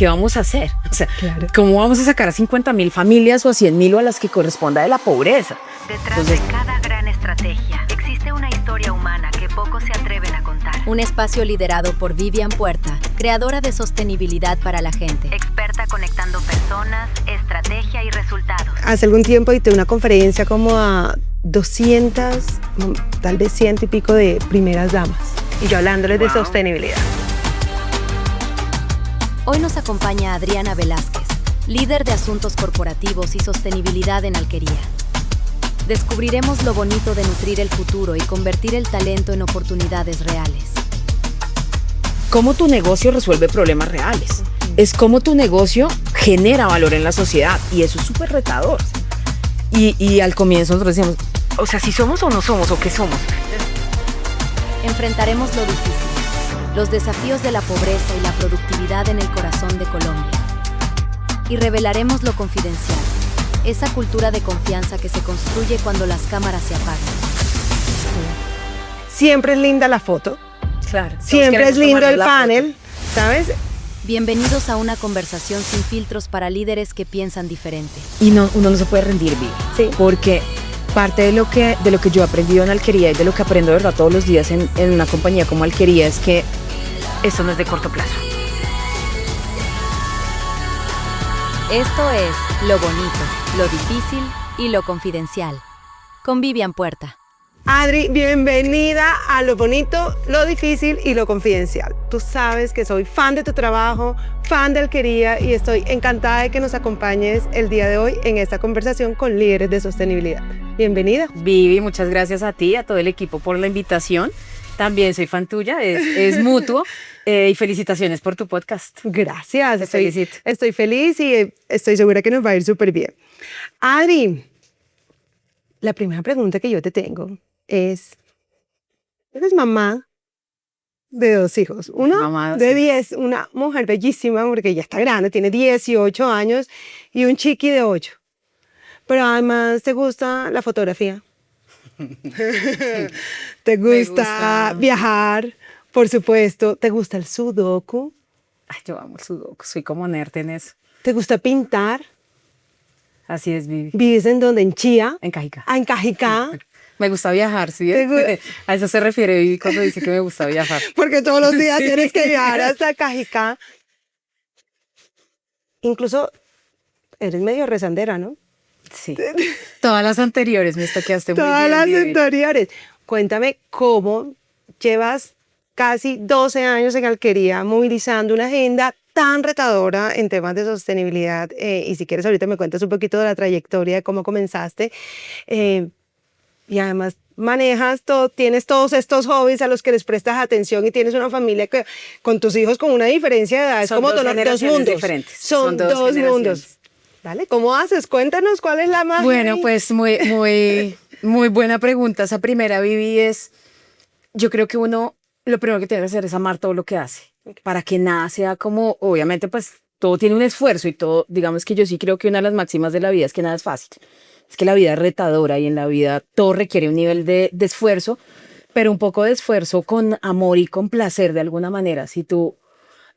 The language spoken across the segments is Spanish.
¿qué vamos a hacer? O sea, Claro. ¿cómo vamos a sacar a 50.000 familias o a 100.000 o a las que corresponda de la pobreza? Detrás Entonces, de cada gran estrategia existe una historia humana que pocos se atreven a contar. Un espacio liderado por Vivian Puerta, creadora de sostenibilidad para la gente. Experta conectando personas, estrategia y resultados. Hace algún tiempo hice una conferencia como a 200, tal vez 100 y pico de primeras damas. Y yo hablándoles de sostenibilidad. Hoy nos acompaña Adriana Velázquez, líder de asuntos corporativos y sostenibilidad en Alquería. Descubriremos lo bonito de nutrir el futuro y convertir el talento en oportunidades reales. ¿cómo tu negocio resuelve problemas reales? Es cómo tu negocio genera valor en la sociedad y eso es súper retador. Y al comienzo nosotros decíamos, o sea, si somos o no somos o qué somos. Enfrentaremos lo difícil, los desafíos de la pobreza y la productividad en el corazón de Colombia. Y revelaremos lo confidencial, esa cultura de confianza que se construye cuando las cámaras se apagan. Siempre es linda la foto, Claro. siempre es lindo el panel, ¿sabes? Bienvenidos a una conversación sin filtros para líderes que piensan diferente. Y no, uno no se puede rendir, Vivi. Sí. Porque parte de lo que yo he aprendido en Alquería y de lo que aprendo de verdad todos los días en una compañía como Alquería es que esto no es de corto plazo. Esto es Lo Bonito, Lo Difícil y Lo Confidencial. Con Vivian Puerta. Adri, bienvenida a Lo Bonito, Lo Difícil y Lo Confidencial. Tú sabes que soy fan de tu trabajo, fan de Alquería y estoy encantada de que nos acompañes el día de hoy en esta conversación con líderes de sostenibilidad. Bienvenida. Vivi, muchas gracias a ti, a todo el equipo por la invitación. También soy fan tuya, es mutuo. Y felicitaciones por tu podcast. Gracias, Te felicito. estoy feliz y estoy segura que nos va a ir súper bien. Adri, la primera pregunta que yo te tengo es, eres mamá de 2 hijos, uno Mamá, de sí. 10, una mujer bellísima porque ya está grande, tiene 18 años y un chiqui de 8. Pero además te gusta la fotografía, te gusta viajar, por supuesto, te gusta el sudoku, Ay, yo amo el sudoku, soy como nerd en eso. te gusta pintar, Así es, Vivi. vives en donde, en Chía, En Cajica. en Cajicá, Me gusta viajar, ¿sí? ¿Te gu- A eso se refiere Vivi cuando dice que me gusta viajar. porque todos los días Sí. tienes que viajar hasta Cajicá. Incluso eres medio rezandera, ¿no? Sí. Todas las anteriores me estoqueaste muy Todas bien, las Vivi. anteriores. Cuéntame cómo llevas casi 12 años en Alquería movilizando una agenda tan retadora en temas de sostenibilidad. Y si quieres ahorita me cuentas un poquito de la trayectoria, de cómo comenzaste. Y además manejas todo, tienes todos estos hobbies a los que les prestas atención y tienes una familia que con tus hijos con una diferencia de edad. Es Son como dos dos generaciones mundos. diferentes. Son dos generaciones. mundos. Dale, ¿cómo haces? Cuéntanos cuál es la magia. Bueno, ahí. pues muy buena pregunta. Esa primera, Vivi, es, yo creo que uno, lo primero que tiene que hacer es amar todo lo que hace, para que nada sea como, obviamente, pues todo tiene un esfuerzo y todo, digamos que yo sí creo que una de las máximas de la vida es que nada es fácil. Es que la vida es retadora y en la vida todo requiere un nivel de esfuerzo, pero un poco de esfuerzo con amor y con placer de alguna manera. Si tú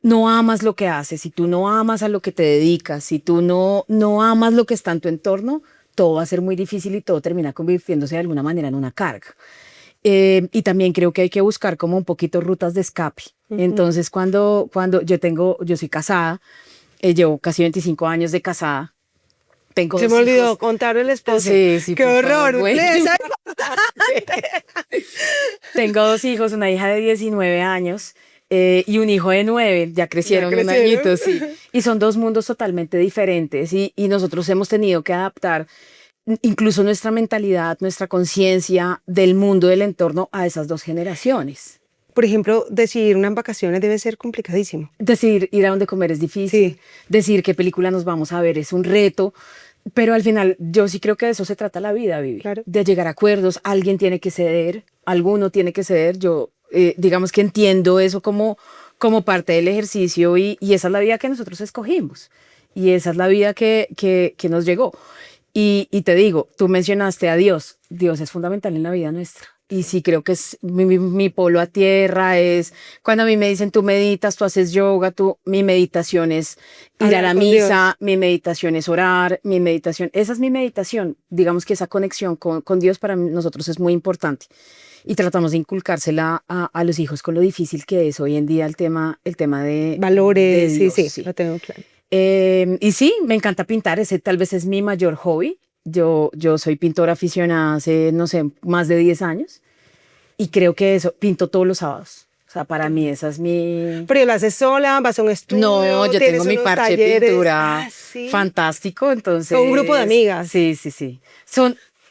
no amas lo que haces, si tú no amas a lo que te dedicas, si tú no amas lo que está en tu entorno, todo va a ser muy difícil y todo termina convirtiéndose de alguna manera en una carga. Y también creo que hay que buscar como un poquito rutas de escape. Entonces, cuando yo soy casada, llevo casi 25 años de casada, tengo Se 2 me olvidó hijos. contar el esposo. Sí, ¡Qué por favor, horror! güey. Esa- Tengo 2 hijos, una hija de 19 años y un hijo de 9, ya crecieron un crecieron. añito, sí. Y son 2 mundos totalmente diferentes y nosotros hemos tenido que adaptar incluso nuestra mentalidad, nuestra conciencia del mundo, del entorno a esas 2 generaciones. Por ejemplo, decidir unas vacaciones debe ser complicadísimo. Decir ir a dónde comer es difícil, Sí. decir qué película nos vamos a ver es un reto, pero al final yo sí creo que de eso se trata la vida, Vivi. Claro. De llegar a acuerdos, alguien tiene que ceder, alguno tiene que ceder. Yo digamos que entiendo eso como parte del ejercicio y esa es la vida que nosotros escogimos y esa es la vida que nos llegó. Y te digo, tú mencionaste a Dios. Dios es fundamental en la vida nuestra. Y sí creo que es mi polo a tierra, es cuando a mí me dicen tú meditas, tú haces yoga, mi meditación es ir a Hablar la con misa, mi meditación es orar, mi meditación, esa es mi meditación. Digamos que esa conexión con Dios para nosotros es muy importante. Y tratamos de inculcársela a los hijos con lo difícil que es hoy en día el tema de Valores, de Dios, sí, lo tengo claro. Y sí, me encanta pintar, ese tal vez es mi mayor hobby. Yo soy pintora aficionada hace, no sé, más de 10 años y creo que eso, pinto todos los sábados. O sea, para mí esa es mi... Pero lo haces sola, vas a un estudio, No, yo tienes tengo mi unos parche de talleres. pintura Ah, sí. fantástico, entonces... Con un grupo de amigas. Sí.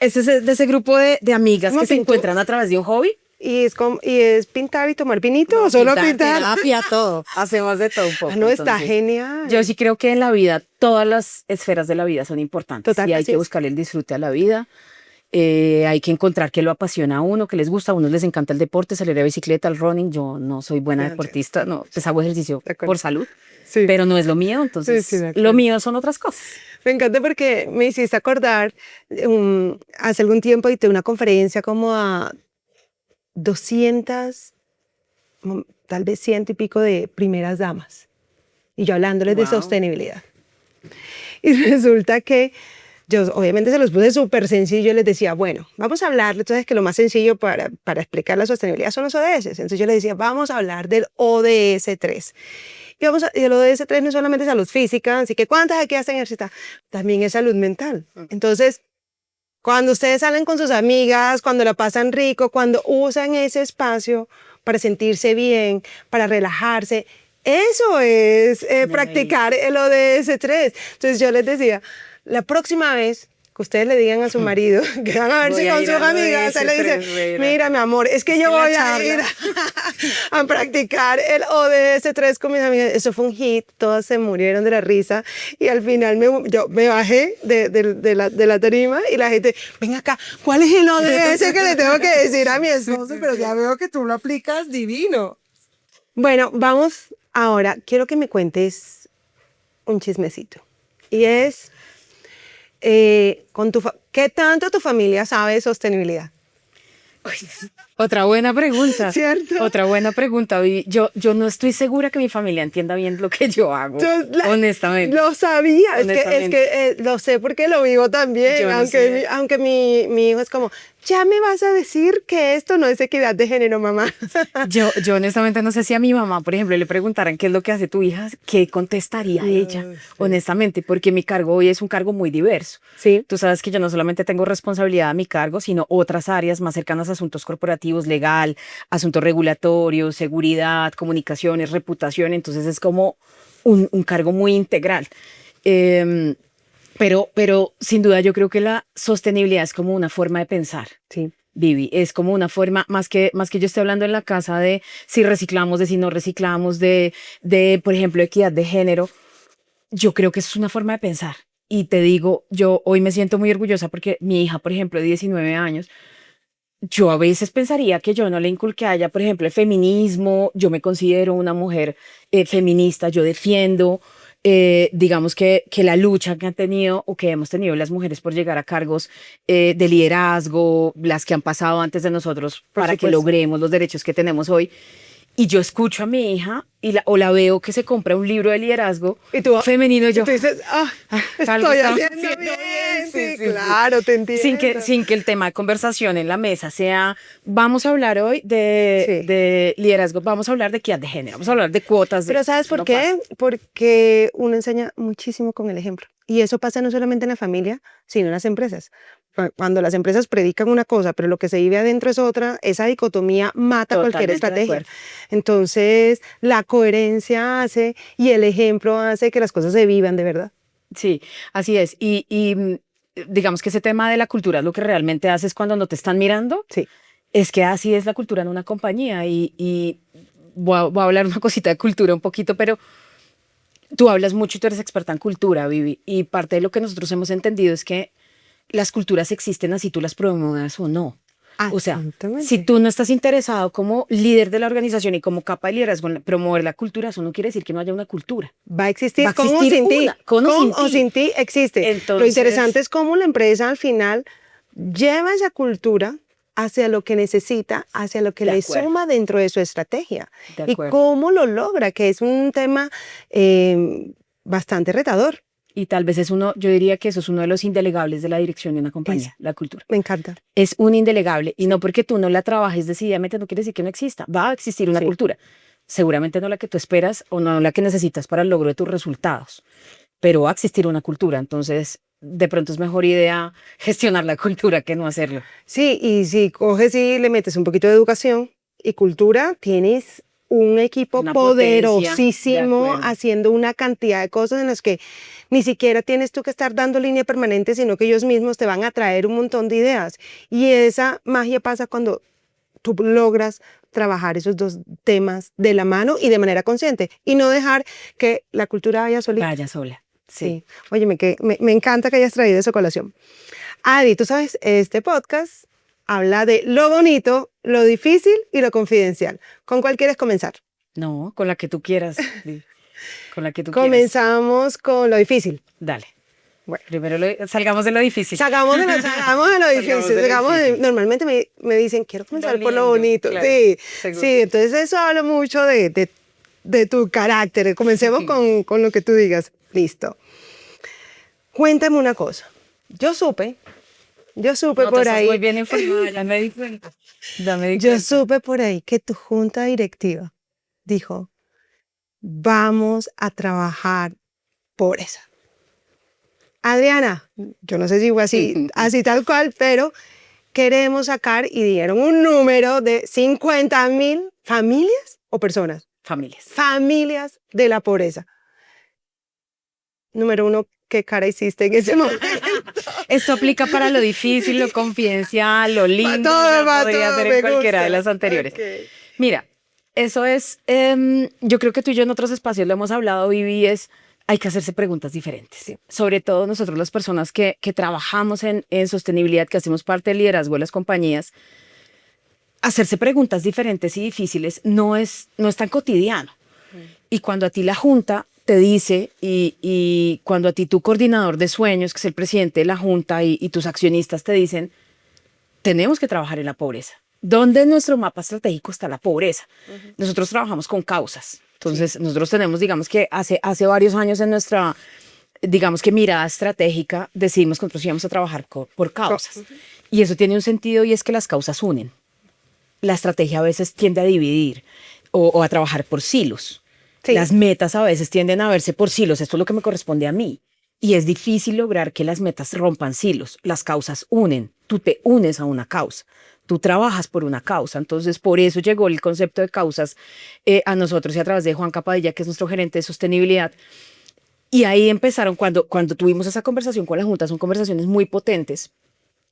Ese es de ese grupo de amigas ¿Cómo que se pintura? encuentran a través de un hobby. ¿Y es pintar y tomar vinito o solo pintar? Terapia, todo. Hacemos de todo un poco. Ah, no, está entonces, genial. Yo sí creo que en la vida, todas las esferas de la vida son importantes. Total, y hay así que es. buscarle el disfrute a la vida. Hay que encontrar qué lo apasiona a uno, qué les gusta. A unos les encanta el deporte, salir a bicicleta, el running. Yo no soy buena Ya, deportista, no, pues hago ejercicio De acuerdo. por salud, Sí. pero no es lo mío. Entonces, Sí, de acuerdo. lo mío son otras cosas. Me encanta porque me hiciste acordar, hace algún tiempo diste una conferencia como a 200, tal vez 100 y pico de primeras damas. Y yo hablándoles de Wow. sostenibilidad. Y resulta que yo obviamente se los puse súper sencillo y les decía, bueno, vamos a hablar, entonces que lo más sencillo para explicar la sostenibilidad son los ODS. Entonces yo les decía, vamos a hablar del ODS 3. Y el ODS 3 no es solamente salud física, así que ¿cuántas aquí hacen ejercicio? También es salud mental. Entonces, cuando ustedes salen con sus amigas, cuando la pasan rico, cuando usan ese espacio para sentirse bien, para relajarse, eso es practicar el ODS 3. Entonces yo les decía, la próxima vez que ustedes le digan a su marido que van a verse Voy a con ir sus al amigas, ODS usted le 3, dice, mira mi amor, es que yo que la voy a charla. ir a practicar el ODS 3 con mis amigas. Eso fue un hit, todas se murieron de la risa y al final yo me bajé de la tarima y la gente, ven acá, ¿cuál es el ODS que le tengo que decir a mi esposo? Pero ya veo que tú lo aplicas divino. Bueno, vamos ahora, quiero que me cuentes un chismecito y es... ¿qué tanto tu familia sabe de sostenibilidad? Otra buena pregunta. ¿Cierto? Otra buena pregunta. Yo no estoy segura que mi familia entienda bien lo que yo hago. Honestamente. Lo sabía, es que Honestamente. lo sé porque lo vivo también, Yo no aunque, sé. aunque mi hijo es como, ya me vas a decir que esto no es equidad de género, mamá. Yo honestamente no sé si a mi mamá, por ejemplo, le preguntaran qué es lo que hace tu hija, qué contestaría ella, honestamente, porque mi cargo hoy es un cargo muy diverso. Sí. Tú sabes que yo no solamente tengo responsabilidad a mi cargo, sino otras áreas más cercanas a asuntos corporativos, legal, asuntos regulatorios, seguridad, comunicaciones, reputación. Entonces es como un cargo muy integral. Pero sin duda yo creo que la sostenibilidad es como una forma de pensar. Sí. Vivi, es como una forma, más que yo esté hablando en la casa de si reciclamos, de si no reciclamos, de por ejemplo, equidad de género, yo creo que eso es una forma de pensar. Y te digo, yo hoy me siento muy orgullosa porque mi hija, por ejemplo, de 19 años, yo a veces pensaría que yo no le inculqué a ella, por ejemplo, el feminismo. Yo me considero una mujer feminista, yo defiendo, digamos que la lucha que han tenido o que hemos tenido las mujeres por llegar a cargos de liderazgo, las que han pasado antes de nosotros para que supuesto. logremos los derechos que tenemos hoy. Y yo escucho a mi hija o la veo que se compra un libro de liderazgo Y tú, femenino y yo... tú dices, algo estoy estamos haciendo haciendo bien. bien. Sí, claro, te entiendo. Sin que el tema de conversación en la mesa sea, vamos a hablar hoy de liderazgo, vamos a hablar de equidad de género, vamos a hablar de cuotas. Pero ¿sabes por no qué? pasa. Porque uno enseña muchísimo con el ejemplo. Y eso pasa no solamente en la familia, sino en las empresas. Cuando las empresas predican una cosa, pero lo que se vive adentro es otra, esa dicotomía mata cualquier Totalmente de estrategia. acuerdo. Entonces, la coherencia hace y el ejemplo hace que las cosas se vivan de verdad. Sí, así es. Y digamos que ese tema de la cultura lo que realmente haces cuando no te están mirando. Sí. Es que así es la cultura en una compañía y voy a hablar una cosita de cultura un poquito, pero tú hablas mucho y tú eres experta en cultura, Vivi, y parte de lo que nosotros hemos entendido es que las culturas existen así tú las promuevas o no. O sea, Absolutamente. si tú no estás interesado como líder de la organización y como capa de liderazgo en promover la cultura, eso no quiere decir que no haya una cultura. Va a existir, Va a con o existir sin ti. una, con o sin o ti. sin ti existe. Lo Entonces- interesante es cómo la empresa al final lleva esa cultura hacia lo que necesita, hacia lo que De le acuerdo. suma dentro de su estrategia. De Y acuerdo. cómo lo logra, que es un tema bastante retador. Y tal vez yo diría que eso es uno de los indelegables de la dirección de una compañía, la cultura. Me encanta. Es un indelegable y no porque tú no la trabajes decididamente no quiere decir que no exista. Va a existir una Sí. cultura. Seguramente no la que tú esperas o no la que necesitas para el logro de tus resultados, pero va a existir una cultura. Entonces, de pronto es mejor idea gestionar la cultura que no hacerlo. Sí, y si coges y le metes un poquito de educación y cultura, tienes un equipo Una potencia, de poderosísimo acuerdo. haciendo una cantidad de cosas en las que ni siquiera tienes tú que estar dando línea permanente, sino que ellos mismos te van a traer un montón de ideas. Y esa magia pasa cuando tú logras trabajar esos dos temas de la mano y de manera consciente y no dejar que la cultura vaya solita. Vaya sola. Sí. Oye, me encanta que hayas traído esa colación. Adi, tú sabes, este podcast habla de lo bonito, lo difícil y lo confidencial. ¿Con cuál quieres comenzar? No, con la que tú quieras. Di. Con la que tú quieras. Comenzamos con lo difícil. Dale. Bueno. Primero salgamos de lo difícil. Salgamos de lo difícil. Salgamos de lo difícil. Normalmente me dicen, quiero comenzar por lo lindo, bonito. claro, Sí, seguro. sí, entonces eso habla mucho de tu carácter. Comencemos con lo que tú digas. Listo. Cuéntame una cosa. Yo supe No, tú por estás ahí. muy bien informada, ya me di cuenta. Ya me di Yo cuenta. supe por ahí que tu junta directiva dijo, vamos a trabajar pobreza. Adriana, yo no sé si fue así tal cual, pero queremos sacar y dieron un número de 50,000 familias o personas, Familias. familias de la pobreza. Número uno, ¿qué cara hiciste en ese momento? Esto aplica para lo difícil, lo confidencial, lo lindo. Podría ser en cualquiera de las anteriores. Okay. Mira, eso es, yo creo que tú y yo en otros espacios lo hemos hablado, Vivi, hay que hacerse preguntas diferentes. Sí. Sobre todo nosotros las personas que trabajamos en sostenibilidad, que hacemos parte del liderazgo de las compañías, hacerse preguntas diferentes y difíciles no es tan cotidiano. Y cuando a ti la junta te dice, y cuando a ti tu coordinador de sueños, que es el presidente de la junta, y tus accionistas te dicen, tenemos que trabajar en la pobreza. ¿Dónde en nuestro mapa estratégico está la pobreza? Nosotros trabajamos con causas. Entonces, nosotros tenemos, digamos que hace varios años en nuestra, digamos que mirada estratégica, decidimos que nosotros íbamos a trabajar por causas. Y eso tiene un sentido y es que las causas unen. La estrategia a veces tiende a dividir o a trabajar por silos. Sí. Las metas a veces tienden a verse por silos. Esto es lo que me corresponde a mí. Y es difícil lograr que las metas rompan silos. Las causas unen. Tú te unes a una causa. Tú trabajas por una causa. Entonces, por eso llegó el concepto de causas a nosotros y a través de Juan Capadilla, que es nuestro gerente de sostenibilidad. Y ahí empezaron, cuando tuvimos esa conversación con la Junta, son conversaciones muy potentes.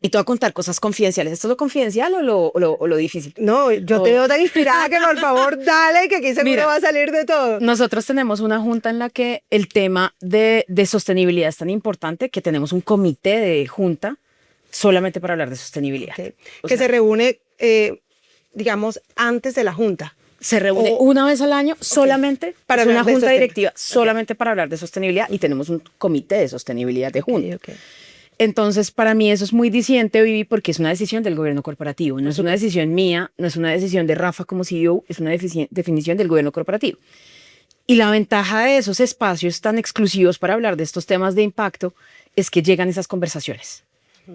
Y te voy a contar cosas confidenciales. ¿Esto es lo confidencial o lo difícil? No, yo te veo tan inspirada que por favor dale, que aquí seguro Mira, va a salir de todo. Nosotros tenemos una junta en la que el tema de sostenibilidad es tan importante que tenemos un comité de junta solamente para hablar de sostenibilidad. Okay. O Que sea, se reúne, digamos, antes de la junta. se reúne una vez al año solamente Para es una hablar de junta sostenibilidad. directiva solamente para hablar de sostenibilidad y tenemos un comité de sostenibilidad de junta. Okay. Entonces, para mí eso es muy diciente, Vivi, porque es una decisión del gobierno corporativo. No es una decisión mía, no es una decisión de Rafa como CEO, es una definición del gobierno corporativo. Y la ventaja de esos espacios tan exclusivos para hablar de estos temas de impacto es que llegan esas conversaciones.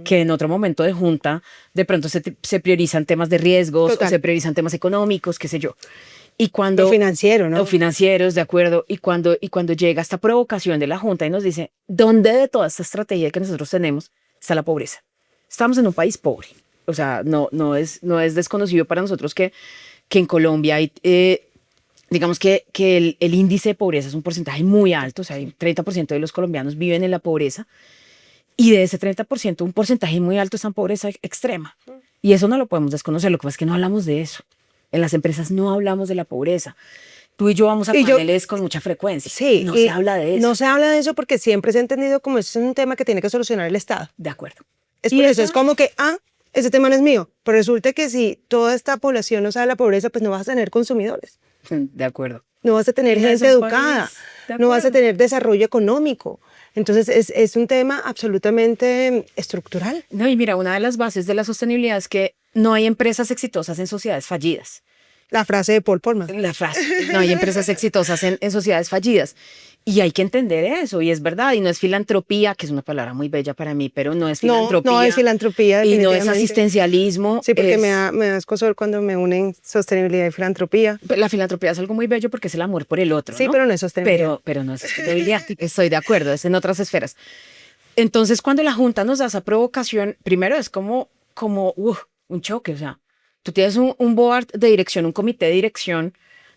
Que en otro momento de junta, de pronto se priorizan temas de riesgos, Total. o se priorizan temas económicos, qué sé yo. Y cuando, Lo financiero, ¿no? o financieros, de acuerdo. Y cuando llega esta provocación de la Junta y nos dice, ¿dónde de toda esta estrategia que nosotros tenemos está la pobreza? Estamos en un país pobre. O sea, no es desconocido para nosotros que en Colombia hay, digamos que el índice de pobreza es un porcentaje muy alto. O sea, el 30% de los colombianos viven en la pobreza. Y de ese 30%, un porcentaje muy alto está en pobreza extrema. Y eso no lo podemos desconocer. Lo que pasa es que no hablamos de eso. En las empresas no hablamos de la pobreza. Tú y yo vamos a paneles con mucha frecuencia. Sí, no se habla de eso. No se habla de eso porque siempre se ha entendido como es un tema que tiene que solucionar el Estado. De acuerdo. Es Y por eso, eso- es como que, ese tema no es mío. Pero resulta que si toda esta población no sabe la pobreza, pues no vas a tener consumidores. De acuerdo. No vas a tener Y es gente un educada. país- no vas a tener desarrollo económico. Entonces es un tema absolutamente estructural. No, y mira, una de las bases de la sostenibilidad es que no hay empresas exitosas en sociedades fallidas. La frase de Paul Polman. La frase, no hay empresas exitosas en sociedades fallidas. Y hay que entender eso, y es verdad, y no es filantropía, que es una palabra muy bella para mí, pero no es filantropía. No es filantropía, y no es definitivamente. asistencialismo. Sí, porque me da escozor cuando me unen sostenibilidad y filantropía. La filantropía es algo muy bello porque es el amor por el otro, Sí, ¿no? pero no es sostenibilidad. Pero no es sostenibilidad. Estoy de acuerdo, es en otras esferas. Entonces, cuando la Junta nos da esa provocación, primero es como un choque, o sea, tú tienes un board de dirección, un comité de dirección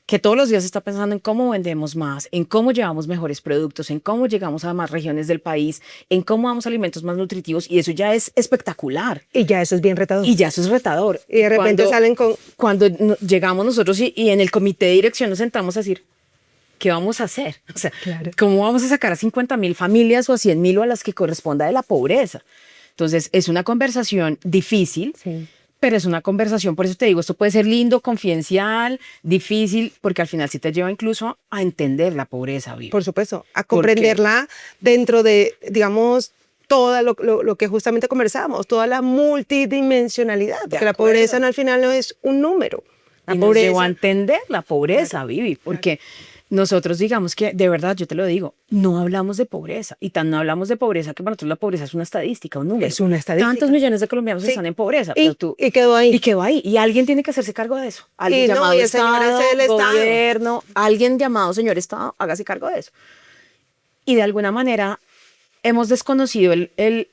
que todos los días está pensando en cómo vendemos más, en cómo llevamos mejores productos, en cómo llegamos a más regiones del país, en cómo damos alimentos más nutritivos, y eso ya es espectacular. Y ya eso es bien retador. Y ya eso es retador. Y de repente salen con... Cuando llegamos nosotros y en el comité de dirección nos sentamos a decir, ¿qué vamos a hacer? O sea, Claro. ¿cómo vamos a sacar a 50,000 familias o a 100,000 o a las que corresponda de la pobreza? Entonces, es una conversación difícil, Sí. pero es una conversación, por eso te digo, esto puede ser lindo, confidencial, difícil, porque al final sí te lleva incluso a entender la pobreza, Vivi. Por supuesto, a comprenderla dentro de, digamos, todo lo que justamente conversábamos, toda la multidimensionalidad, porque la acuerdo. pobreza no, al final no es un número. La Y nos pobreza, llevó a entender la pobreza, Vivi, porque nosotros digamos que, de verdad, yo te lo digo, no hablamos de pobreza, y tan no hablamos de pobreza que para nosotros la pobreza es una estadística, un número. Es una estadística. Tantos millones de colombianos Sí. están en pobreza. Y- pero tú, y quedó ahí. Y quedó ahí. Y alguien tiene que hacerse cargo de eso. Alguien Y no, llamado y el señor Estado, es el Estado. gobierno, alguien llamado señor Estado, hágase cargo de eso. Y de alguna manera hemos desconocido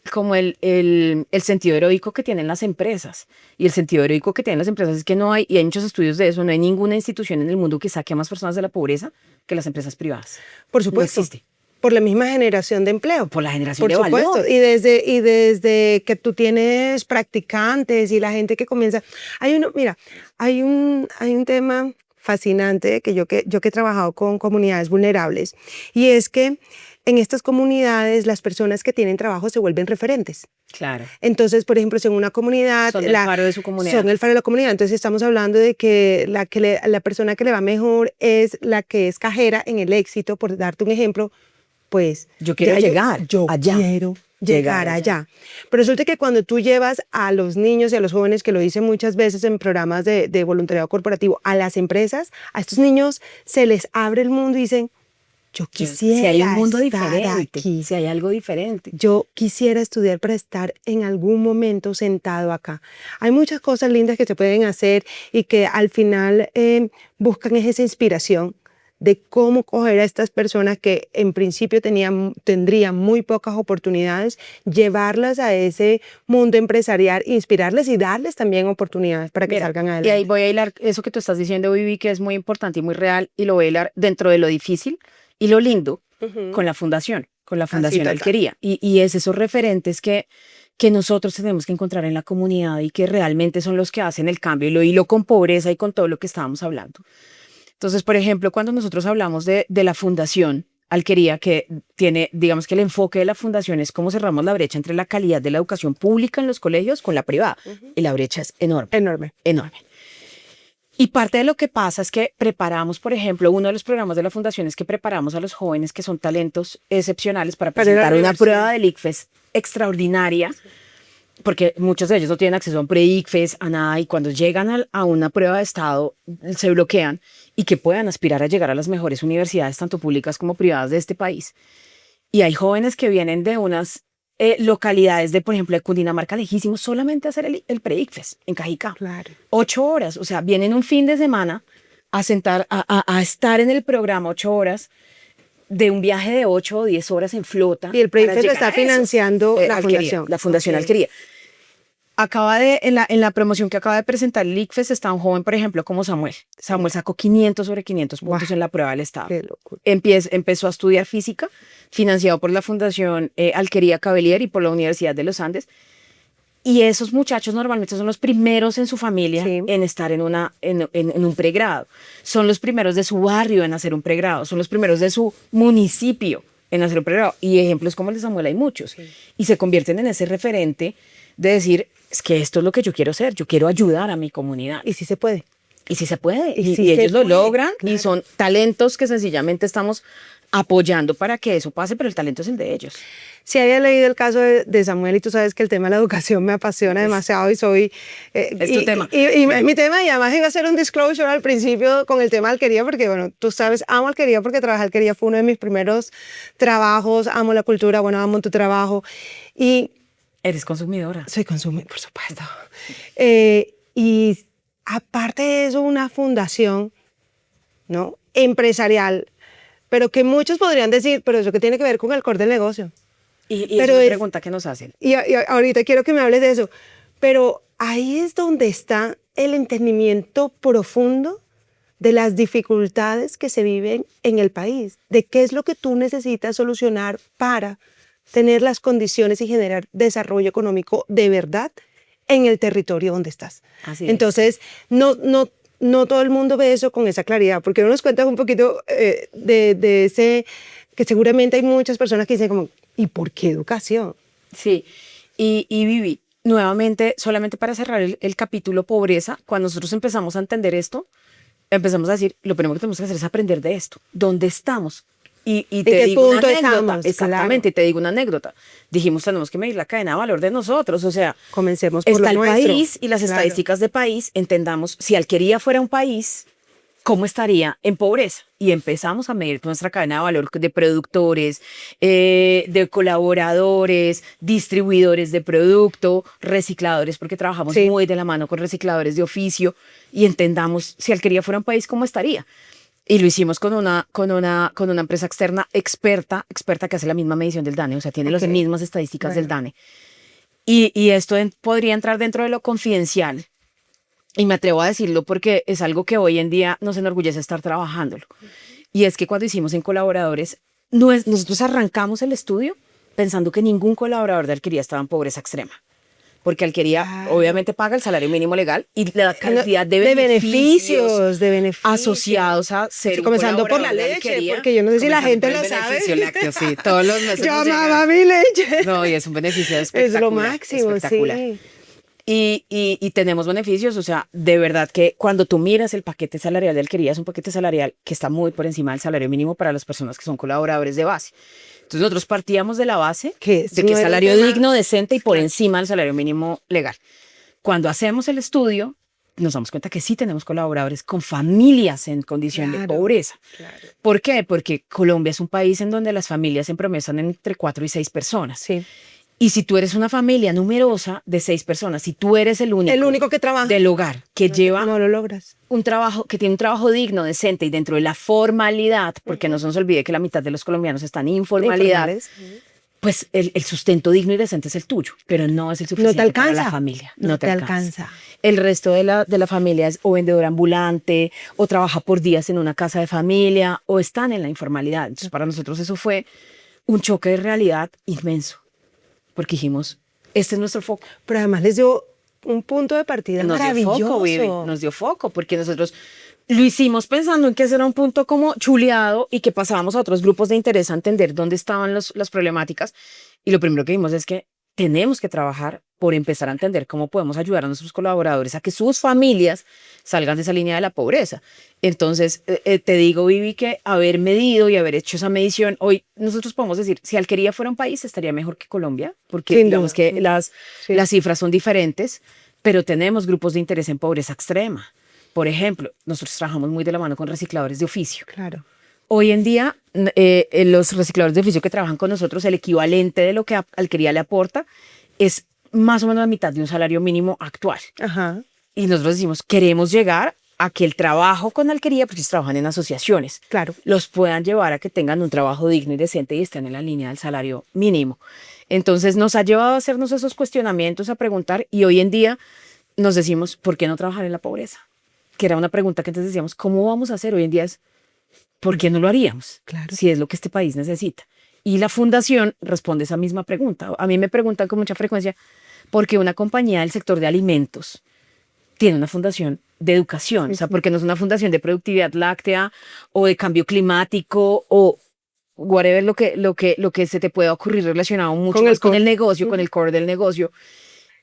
como el sentido heroico que tienen las empresas. Y el sentido heroico que tienen las empresas es que no hay, y hay muchos estudios de eso, no hay ninguna institución en el mundo que saque a más personas de la pobreza que las empresas privadas. por supuesto, No existe. por la misma generación de empleo. Por la generación Por de supuesto, valor. y desde que tú tienes practicantes y la gente que comienza, hay un tema fascinante que yo que he trabajado con comunidades vulnerables, y es que en estas comunidades las personas que tienen trabajo se vuelven referentes. Claro. Entonces, por ejemplo, si en una comunidad... Son el faro de su comunidad. Son el faro de la comunidad. Entonces, estamos hablando de que la persona que le va mejor es la que es cajera en el éxito, por darte un ejemplo, pues... Yo quiero llegar Yo allá. quiero llegar allá. Pero resulta que cuando tú llevas a los niños y a los jóvenes, que lo hice muchas veces en programas de voluntariado corporativo, a las empresas, a estos niños se les abre el mundo y dicen, yo quisiera Si hay un mundo estar diferente, aquí. si hay algo diferente. Yo quisiera estudiar para estar en algún momento sentado acá. Hay muchas cosas lindas que se pueden hacer y que al final buscan esa inspiración de cómo coger a estas personas que en principio tendrían muy pocas oportunidades, llevarlas a ese mundo empresarial, inspirarles y darles también oportunidades para que Mira, salgan y adelante. ahí voy a hilar eso que tú estás diciendo, Vivi, que es muy importante y muy real, y lo voy a hilar dentro de lo difícil y lo lindo con la fundación total. Alquería. Y es esos referentes que nosotros tenemos que encontrar en la comunidad y que realmente son los que hacen el cambio, y lo hilo con pobreza y con todo lo que estábamos hablando. Entonces, por ejemplo, cuando nosotros hablamos de la fundación Alquería, que tiene, digamos que el enfoque de la fundación es cómo cerramos la brecha entre la calidad de la educación pública en los colegios con la privada, y la brecha es enorme. Enorme. Enorme. Y parte de lo que pasa es que preparamos, por ejemplo, uno de los programas de la fundación es que preparamos a los jóvenes que son talentos excepcionales para Para ir a la presentar una universidad. prueba del ICFES extraordinaria, porque muchos de ellos no tienen acceso a un pre-ICFES, a nada, y cuando llegan a una prueba de estado se bloquean, y que puedan aspirar a llegar a las mejores universidades, tanto públicas como privadas de este país. Y hay jóvenes que vienen de unas localidades de, por ejemplo, de Cundinamarca, lejísimos, solamente a hacer el pre-ICFES en Cajicá. Claro. 8 horas, o sea, vienen un fin de semana a estar en el programa 8 horas de un viaje de 8 o 10 horas en flota. Y el para proyecto lo llegar está a eso. financiando la Alquería, fundación. La Fundación Ok. Alquería. En la promoción que acaba de presentar el ICFES está un joven, por ejemplo, como Samuel. Samuel sacó 500 sobre 500 puntos Guau. en la prueba del Estado. Qué locura. Empezó a estudiar física, financiado por la Fundación Alquería Cavelier y por la Universidad de los Andes. Y esos muchachos normalmente son los primeros en su familia Sí. en estar en un pregrado. Son los primeros de su barrio en hacer un pregrado. Son los primeros de su municipio en hacer un pregrado. Y ejemplos como el de Samuel hay muchos. Y se convierten en ese referente de decir, es que esto es lo que yo quiero ser. Yo quiero ayudar a mi comunidad. Y sí se puede. Y sí se puede. Y Y sí se ellos lo puede, logran. claro. Y son talentos que sencillamente estamos apoyando para que eso pase, pero el talento es el de ellos. Si había leído el caso de Samuel y tú sabes que el tema de la educación me apasiona demasiado y soy... Es tu tema. Y es mi tema y además iba a hacer un disclosure al principio con el tema de alquería porque, bueno, tú sabes, amo alquería porque trabajar alquería fue uno de mis primeros trabajos, amo la cultura, bueno, amo tu trabajo y... Eres consumidora. Soy consumidora, por supuesto. Y aparte de eso, una fundación, ¿no? Empresarial, pero que muchos podrían decir, pero eso que tiene que ver con el core del negocio. Y Pero es una es- pregunta que nos hacen. Y ahorita quiero que me hables de eso, pero ahí es donde está el entendimiento profundo de las dificultades que se viven en el país, de qué es lo que tú necesitas solucionar para tener las condiciones y generar desarrollo económico de verdad en el territorio donde estás. Así es. Entonces, no todo el mundo ve eso con esa claridad, porque no nos cuentas un poquito de ese, que seguramente hay muchas personas que dicen como, ¿y por qué educación? Sí, y Vivi, nuevamente, solamente para cerrar el capítulo pobreza, cuando nosotros empezamos a entender esto, empezamos a decir, lo primero que tenemos que hacer es aprender de esto. ¿Dónde estamos? Y te qué digo una punto anécdota. estamos? Exactamente, te digo una anécdota. Dijimos, tenemos que medir la cadena de valor de nosotros, o sea, Comencemos por está lo el nuestro. país y las Claro. estadísticas de país, entendamos, si Alquería fuera un país, ¿cómo estaría en pobreza? Y empezamos a medir nuestra cadena de valor de productores, de colaboradores, distribuidores de producto, recicladores, porque trabajamos Sí. muy de la mano con recicladores de oficio, y entendamos si Alquería fuera un país, ¿cómo estaría? Y lo hicimos con una empresa externa experta que hace la misma medición del DANE, o sea, tiene las Ok. mismas estadísticas del Bueno. DANE. Y esto podría entrar dentro de lo confidencial. Y me atrevo a decirlo porque es algo que hoy en día nos enorgullece estar trabajándolo. Y es que cuando hicimos en colaboradores, nosotros arrancamos el estudio pensando que ningún colaborador de Alquería estaba en pobreza extrema. Porque Alquería Claro. obviamente paga el salario mínimo legal y la cantidad de de beneficios beneficios asociados a ser Sí, un comenzando por colaborador la de leche, Alquería, porque yo no sé si la comenzando gente por el lo sabe. beneficio lácteo, sí, todos los meses Yo nos llega. amaba mi leche. No, y es un beneficio Es espectacular. lo máximo, espectacular. sí. Y tenemos beneficios, o sea, de verdad que cuando tú miras el paquete salarial de Alquería, es un paquete salarial que está muy por encima del salario mínimo para las personas que son colaboradores de base. Entonces nosotros partíamos de la base Que de no que era un salario tema- digno, decente y por encima del salario mínimo legal. Cuando hacemos el estudio, nos damos cuenta que sí tenemos colaboradores con familias en condición de Claro, pobreza. claro. ¿Por qué? Porque Colombia es un país en donde las familias en promedio están entre 4 y 6 personas. Sí. Y si tú eres una familia numerosa de 6 personas, si tú eres el único que trabaja. del hogar que lleva No lo logras. un trabajo, que tiene un trabajo digno, decente y dentro de la formalidad, porque no se nos olvide que la mitad de los colombianos están en informalidad, Informales. pues el sustento digno y decente es el tuyo, pero no es el suficiente para alcanza. la familia. No te alcanza. El resto de la familia es o vendedor ambulante, o trabaja por días en una casa de familia, o están en la informalidad. Entonces, para nosotros eso fue un choque de realidad inmenso, porque dijimos, este es nuestro foco. Pero además les dio un punto de partida Nos dio maravilloso. foco, Vivi, nos dio foco, porque nosotros lo hicimos pensando en que ese era un punto como chuleado y que pasábamos a otros grupos de interés a entender dónde estaban las problemáticas. Y lo primero que vimos es que tenemos que trabajar por empezar a entender cómo podemos ayudar a nuestros colaboradores a que sus familias salgan de esa línea de la pobreza. Entonces, te digo, Vivi, que haber medido y haber hecho esa medición, hoy nosotros podemos decir, si Alquería fuera un país, estaría mejor que Colombia, porque Sin digamos duda. que las Sí. cifras son diferentes, pero tenemos grupos de interés en pobreza extrema. Por ejemplo, nosotros trabajamos muy de la mano con recicladores de oficio. Claro. Hoy en día, los recicladores de oficio que trabajan con nosotros, el equivalente de lo que Alquería le aporta es más o menos la mitad de un salario mínimo actual. Ajá. Y nosotros decimos, queremos llegar a que el trabajo con Alquería, porque ellos trabajan en asociaciones, Claro. los puedan llevar a que tengan un trabajo digno y decente y estén en la línea del salario mínimo. Entonces nos ha llevado a hacernos esos cuestionamientos, a preguntar, y hoy en día nos decimos, ¿por qué no trabajar en la pobreza? Que era una pregunta que antes decíamos, ¿cómo vamos a hacer? Hoy en día es, ¿por qué no lo haríamos? Claro. Si es lo que este país necesita. Y la fundación responde esa misma pregunta. A mí me preguntan con mucha frecuencia, ¿por qué una compañía del sector de alimentos tiene una fundación de educación? O sea, ¿por qué no es una fundación de productividad láctea o de cambio climático o whatever lo que se te pueda ocurrir relacionado mucho Con el más con core. el negocio, con el core del negocio?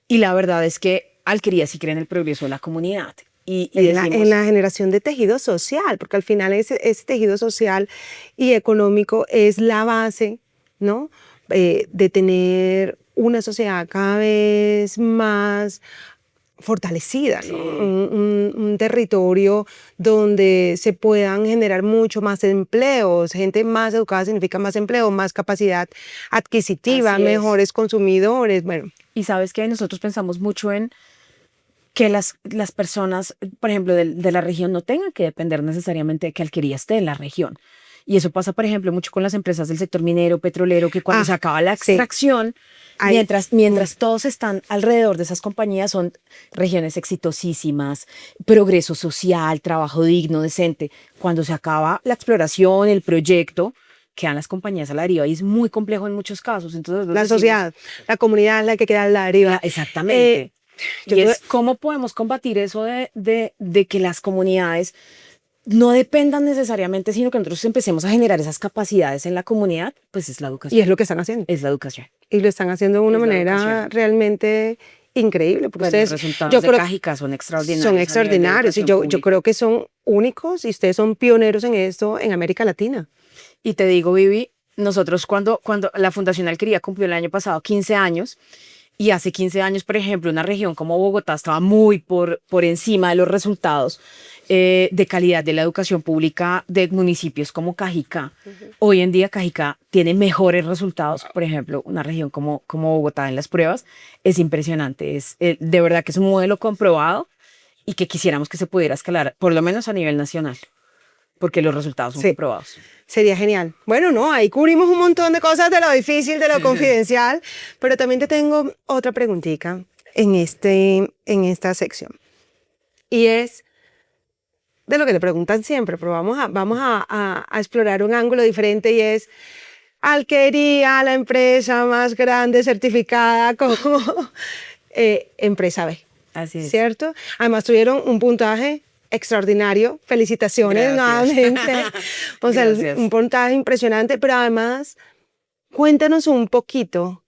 Y la verdad es que Alquería sí cree en el progreso de la comunidad. decimos, en la generación de tejido social, porque al final ese tejido social y económico es la base, ¿no? De tener una sociedad cada vez más fortalecida, ¿no? Un territorio donde se puedan generar mucho más empleos. Gente más educada significa más empleo, más capacidad adquisitiva, Así es. mejores consumidores. Bueno, y sabes que nosotros pensamos mucho en que las personas, por ejemplo, de la región no tengan que depender necesariamente de que Alquería esté en la región. Y eso pasa, por ejemplo, mucho con las empresas del sector minero, petrolero, que cuando se acaba la sí. extracción, Ahí- mientras todos están alrededor de esas compañías, son regiones exitosísimas, progreso social, trabajo digno, decente. Cuando se acaba la exploración, el proyecto, quedan las compañías a la deriva y es muy complejo en muchos casos. Entonces, la sociedad, la comunidad es la que queda a la deriva. Exactamente. yo Y tuve- es cómo podemos combatir eso de que las comunidades no dependan necesariamente, sino que nosotros empecemos a generar esas capacidades en la comunidad, pues es la educación. Y es lo que están haciendo. Es la educación. Y lo están haciendo de una Es la manera educación. realmente increíble. Porque Bueno, los ustedes, resultados yo de creo, Cajica son extraordinarios. son a nivel de extraordinarios. Y educación yo pública. creo que son únicos y ustedes son pioneros en esto en América Latina. Y te digo, Vivi, nosotros cuando la Fundación Alquería cumplió el año pasado 15 años, y hace 15 años, por ejemplo, una región como Bogotá estaba muy por encima de los resultados de calidad de la educación pública de municipios como Cajica. Hoy en día Cajica tiene mejores resultados, por ejemplo, una región como Bogotá en las pruebas. Es impresionante, de verdad que es un modelo comprobado y que quisiéramos que se pudiera escalar, por lo menos a nivel nacional, porque los resultados son Sí. comprobados. Sería genial. Bueno, no, ahí cubrimos un montón de cosas de lo difícil, de lo confidencial, pero también te tengo otra preguntita en esta sección. Y es de lo que te preguntan siempre, pero vamos a explorar un ángulo diferente y es Alquería, la empresa más grande certificada como empresa B. Así es. ¿Cierto? Además tuvieron un puntaje extraordinario. Felicitaciones Gracias. nuevamente. O sea, Gracias. un puntaje impresionante, pero además, cuéntanos un poquito.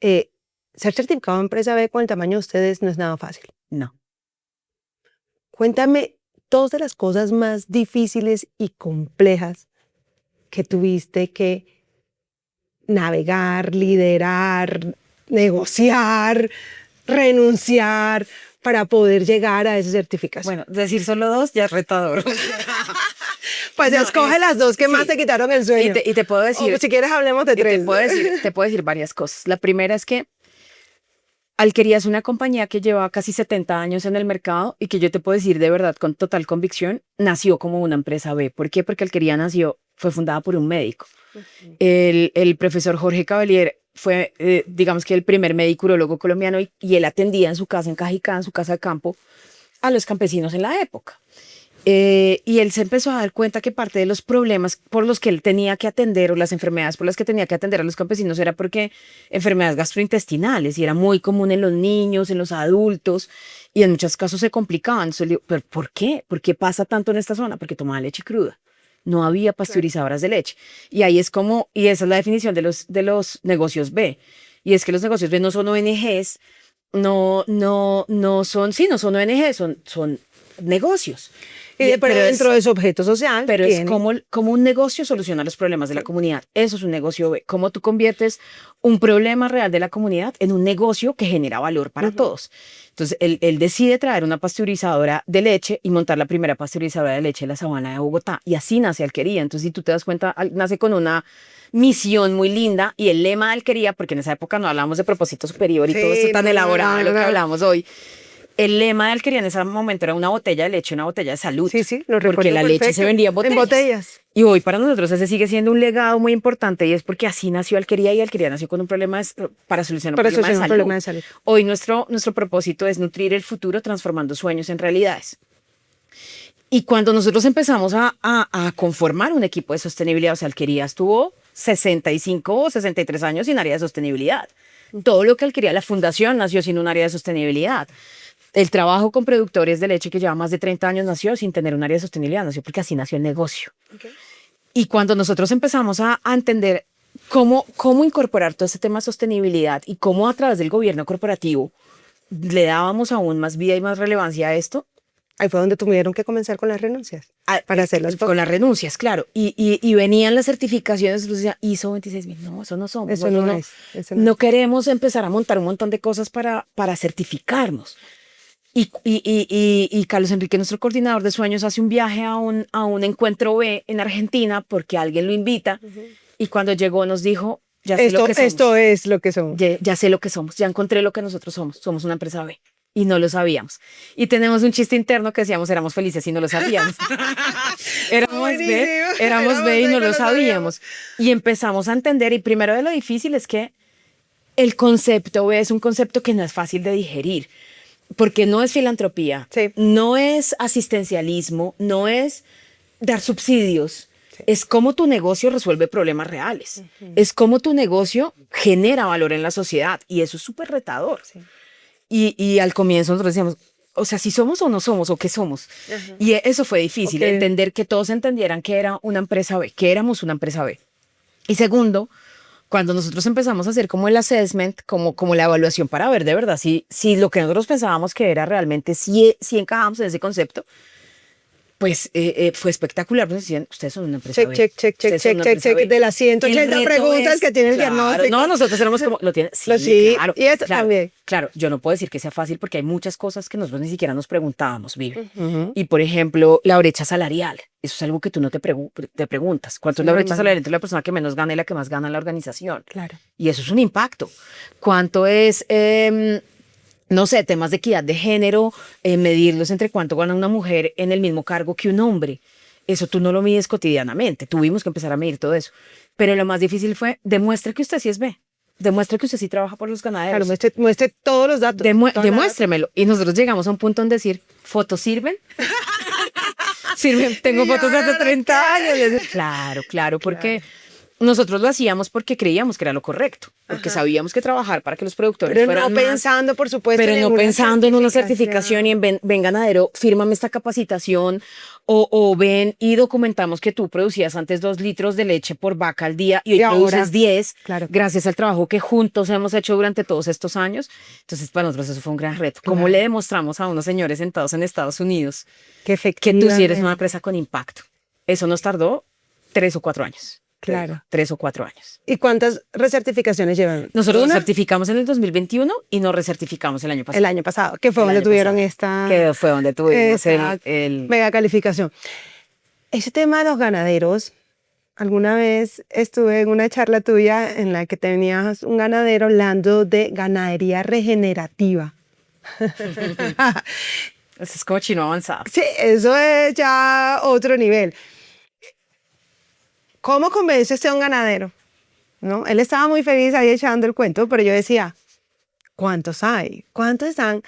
Ser certificado en empresa B con el tamaño de ustedes no es nada fácil. No. Cuéntame dos de las cosas más difíciles y complejas que tuviste que navegar, liderar, negociar, renunciar para poder llegar a esa certificación. Bueno, decir solo dos ya es retador. Pues no, escoge las dos que más sí. te quitaron el sueño. Y te puedo decir, O si quieres hablemos de y tres. te puedo decir varias cosas. La primera es que Alquería es una compañía que lleva casi 70 años en el mercado y que yo te puedo decir de verdad con total convicción, nació como una empresa B. ¿Por qué? Porque Alquería fue fundada por un médico. El profesor Jorge Cavalier fue, digamos que el primer médico urólogo colombiano y él atendía en su casa en Cajicá, en su casa de campo, a los campesinos en la época. Y él se empezó a dar cuenta que parte de los problemas por los que él tenía que atender o las enfermedades por las que tenía que atender a los campesinos era porque enfermedades gastrointestinales y era muy común en los niños, en los adultos y en muchos casos se complicaban. Entonces le digo, ¿pero por qué? ¿Por qué pasa tanto en esta zona? Porque tomaba leche cruda. No había pasteurizadoras de leche. Y ahí es como, y esa es la definición de los negocios B. Y es que los negocios B no son ONGs, no son ONGs, son negocios. Pero dentro de su objeto social. Pero tiene. es como un negocio soluciona los problemas de la comunidad. Eso es un negocio B. Cómo tú conviertes un problema real de la comunidad en un negocio que genera valor para todos. Entonces, él decide traer una pasteurizadora de leche y montar la primera pasteurizadora de leche en la sabana de Bogotá. Y así nace Alquería. Entonces, si tú te das cuenta, nace con una misión muy linda y el lema de Alquería, porque en esa época no hablábamos de propósito superior y Sí, todo esto tan no, elaborado, no, lo que no. hablamos hoy. El lema de Alquería en ese momento era una botella de leche, una botella de salud. Sí, lo recuerdo porque la leche perfecto. se vendía en botellas. Y hoy para nosotros ese sigue siendo un legado muy importante y es porque así nació Alquería y Alquería nació con un problema para solucionar un problema de salud. Hoy nuestro propósito es nutrir el futuro transformando sueños en realidades. Y cuando nosotros empezamos a conformar un equipo de sostenibilidad, o sea, Alquería estuvo 65 o 63 años sin área de sostenibilidad. Todo lo que Alquería, la fundación nació sin un área de sostenibilidad. El trabajo con productores de leche que lleva más de 30 años nació sin tener un área de sostenibilidad, nació porque así nació el negocio. Okay. Y cuando nosotros empezamos a entender cómo incorporar todo ese tema de sostenibilidad y cómo a través del gobierno corporativo le dábamos aún más vida y más relevancia a esto, Ahí fue donde tuvieron que comenzar con las renuncias para hacer las con las renuncias, claro. Y venían las certificaciones, nosotros decíamos, ISO 26000, no, eso no somos. Eso no es. Eso no No es. queremos empezar a montar un montón de cosas para certificarnos. Y Carlos Enrique, nuestro coordinador de sueños, hace un viaje a un encuentro B en Argentina porque alguien lo invita. Y cuando llegó nos dijo, ya sé lo que somos. Esto es lo que somos. Ya sé lo que somos, ya encontré lo que nosotros somos. Somos una empresa B. Y no lo sabíamos. Y tenemos un chiste interno que decíamos, éramos felices y no lo sabíamos. éramos B y no lo sabíamos. Y empezamos a entender, y primero de lo difícil es que el concepto B es un concepto que no es fácil de digerir, porque no es filantropía, Sí. no es asistencialismo, no es dar subsidios. Es cómo tu negocio resuelve problemas reales. Es cómo tu negocio genera valor en la sociedad. Y eso es súper retador. Y al comienzo nosotros decíamos, o sea, si somos o no somos, o qué somos. Y eso fue difícil, Ok. entender que todos entendieran que era una empresa B, que éramos una empresa B. Y segundo, cuando nosotros empezamos a hacer como el assessment, como la evaluación para ver de verdad si lo que nosotros pensábamos que era realmente, si encajábamos en ese concepto, pues fue espectacular. Pues decían, ustedes son una empresa Check, B. check, check, check, Ustedes son check, una check, empresa check B. de las 180 El reto preguntas que tiene el claro, diagnóstico. No, nosotros éramos como, lo tienen, sí, Sí, claro. y eso claro, también. Claro, yo no puedo decir que sea fácil porque hay muchas cosas que nosotros ni siquiera nos preguntábamos, Vive. Y por ejemplo, la brecha salarial. Eso es algo que tú no te preguntas. ¿Cuánto es la brecha salarial entre la persona que menos gana y la que más gana en la organización? Claro. Y eso es un impacto. ¿Cuánto es, no sé, temas de equidad de género, medirlos entre cuánto gana una mujer en el mismo cargo que un hombre? Eso tú no lo mides cotidianamente. Tuvimos que empezar a medir todo eso. Pero lo más difícil fue, demuestre que usted sí es B. Demuestre que usted sí trabaja por los ganaderos. Claro, muestre todos los datos. Demuéstremelo. Y nosotros llegamos a un punto en decir, ¿fotos sirven? Sirven, tengo fotos de hace 30 años. Y así, claro, porque nosotros lo hacíamos porque creíamos que era lo correcto, porque sabíamos que trabajar para que los productores Pero fueran no más, pensando, por supuesto, pero en no una pensando en una certificación y en ven ganadero, fírmame esta capacitación, o ven y documentamos que tú producías antes 2 litros de leche por vaca al día y hoy Y ahora, produces 10, claro. gracias al trabajo que juntos hemos hecho durante todos estos años. Entonces para nosotros eso fue un gran reto. ¿Cómo le demostramos a unos señores sentados en Estados Unidos que que tú sí eres una empresa con impacto? Eso nos tardó 3 o 4 años. Claro. 3 o 4 años. ¿Y cuántas recertificaciones llevan? Nosotros nos ¿Una? certificamos en el 2021 y nos recertificamos el año pasado. El año pasado, que fue El donde año tuvieron pasado. esta Que fue donde tuvimos esa el mega calificación. Ese tema de los ganaderos, alguna vez estuve en una charla tuya en la que tenías un ganadero hablando de ganadería regenerativa. Eso es como chino avanzado. Sí, eso es ya otro nivel. ¿Cómo convences a un ganadero? ¿No? Él estaba muy feliz ahí echando el cuento, pero yo decía, ¿cuántos hay? ¿Cuántos están?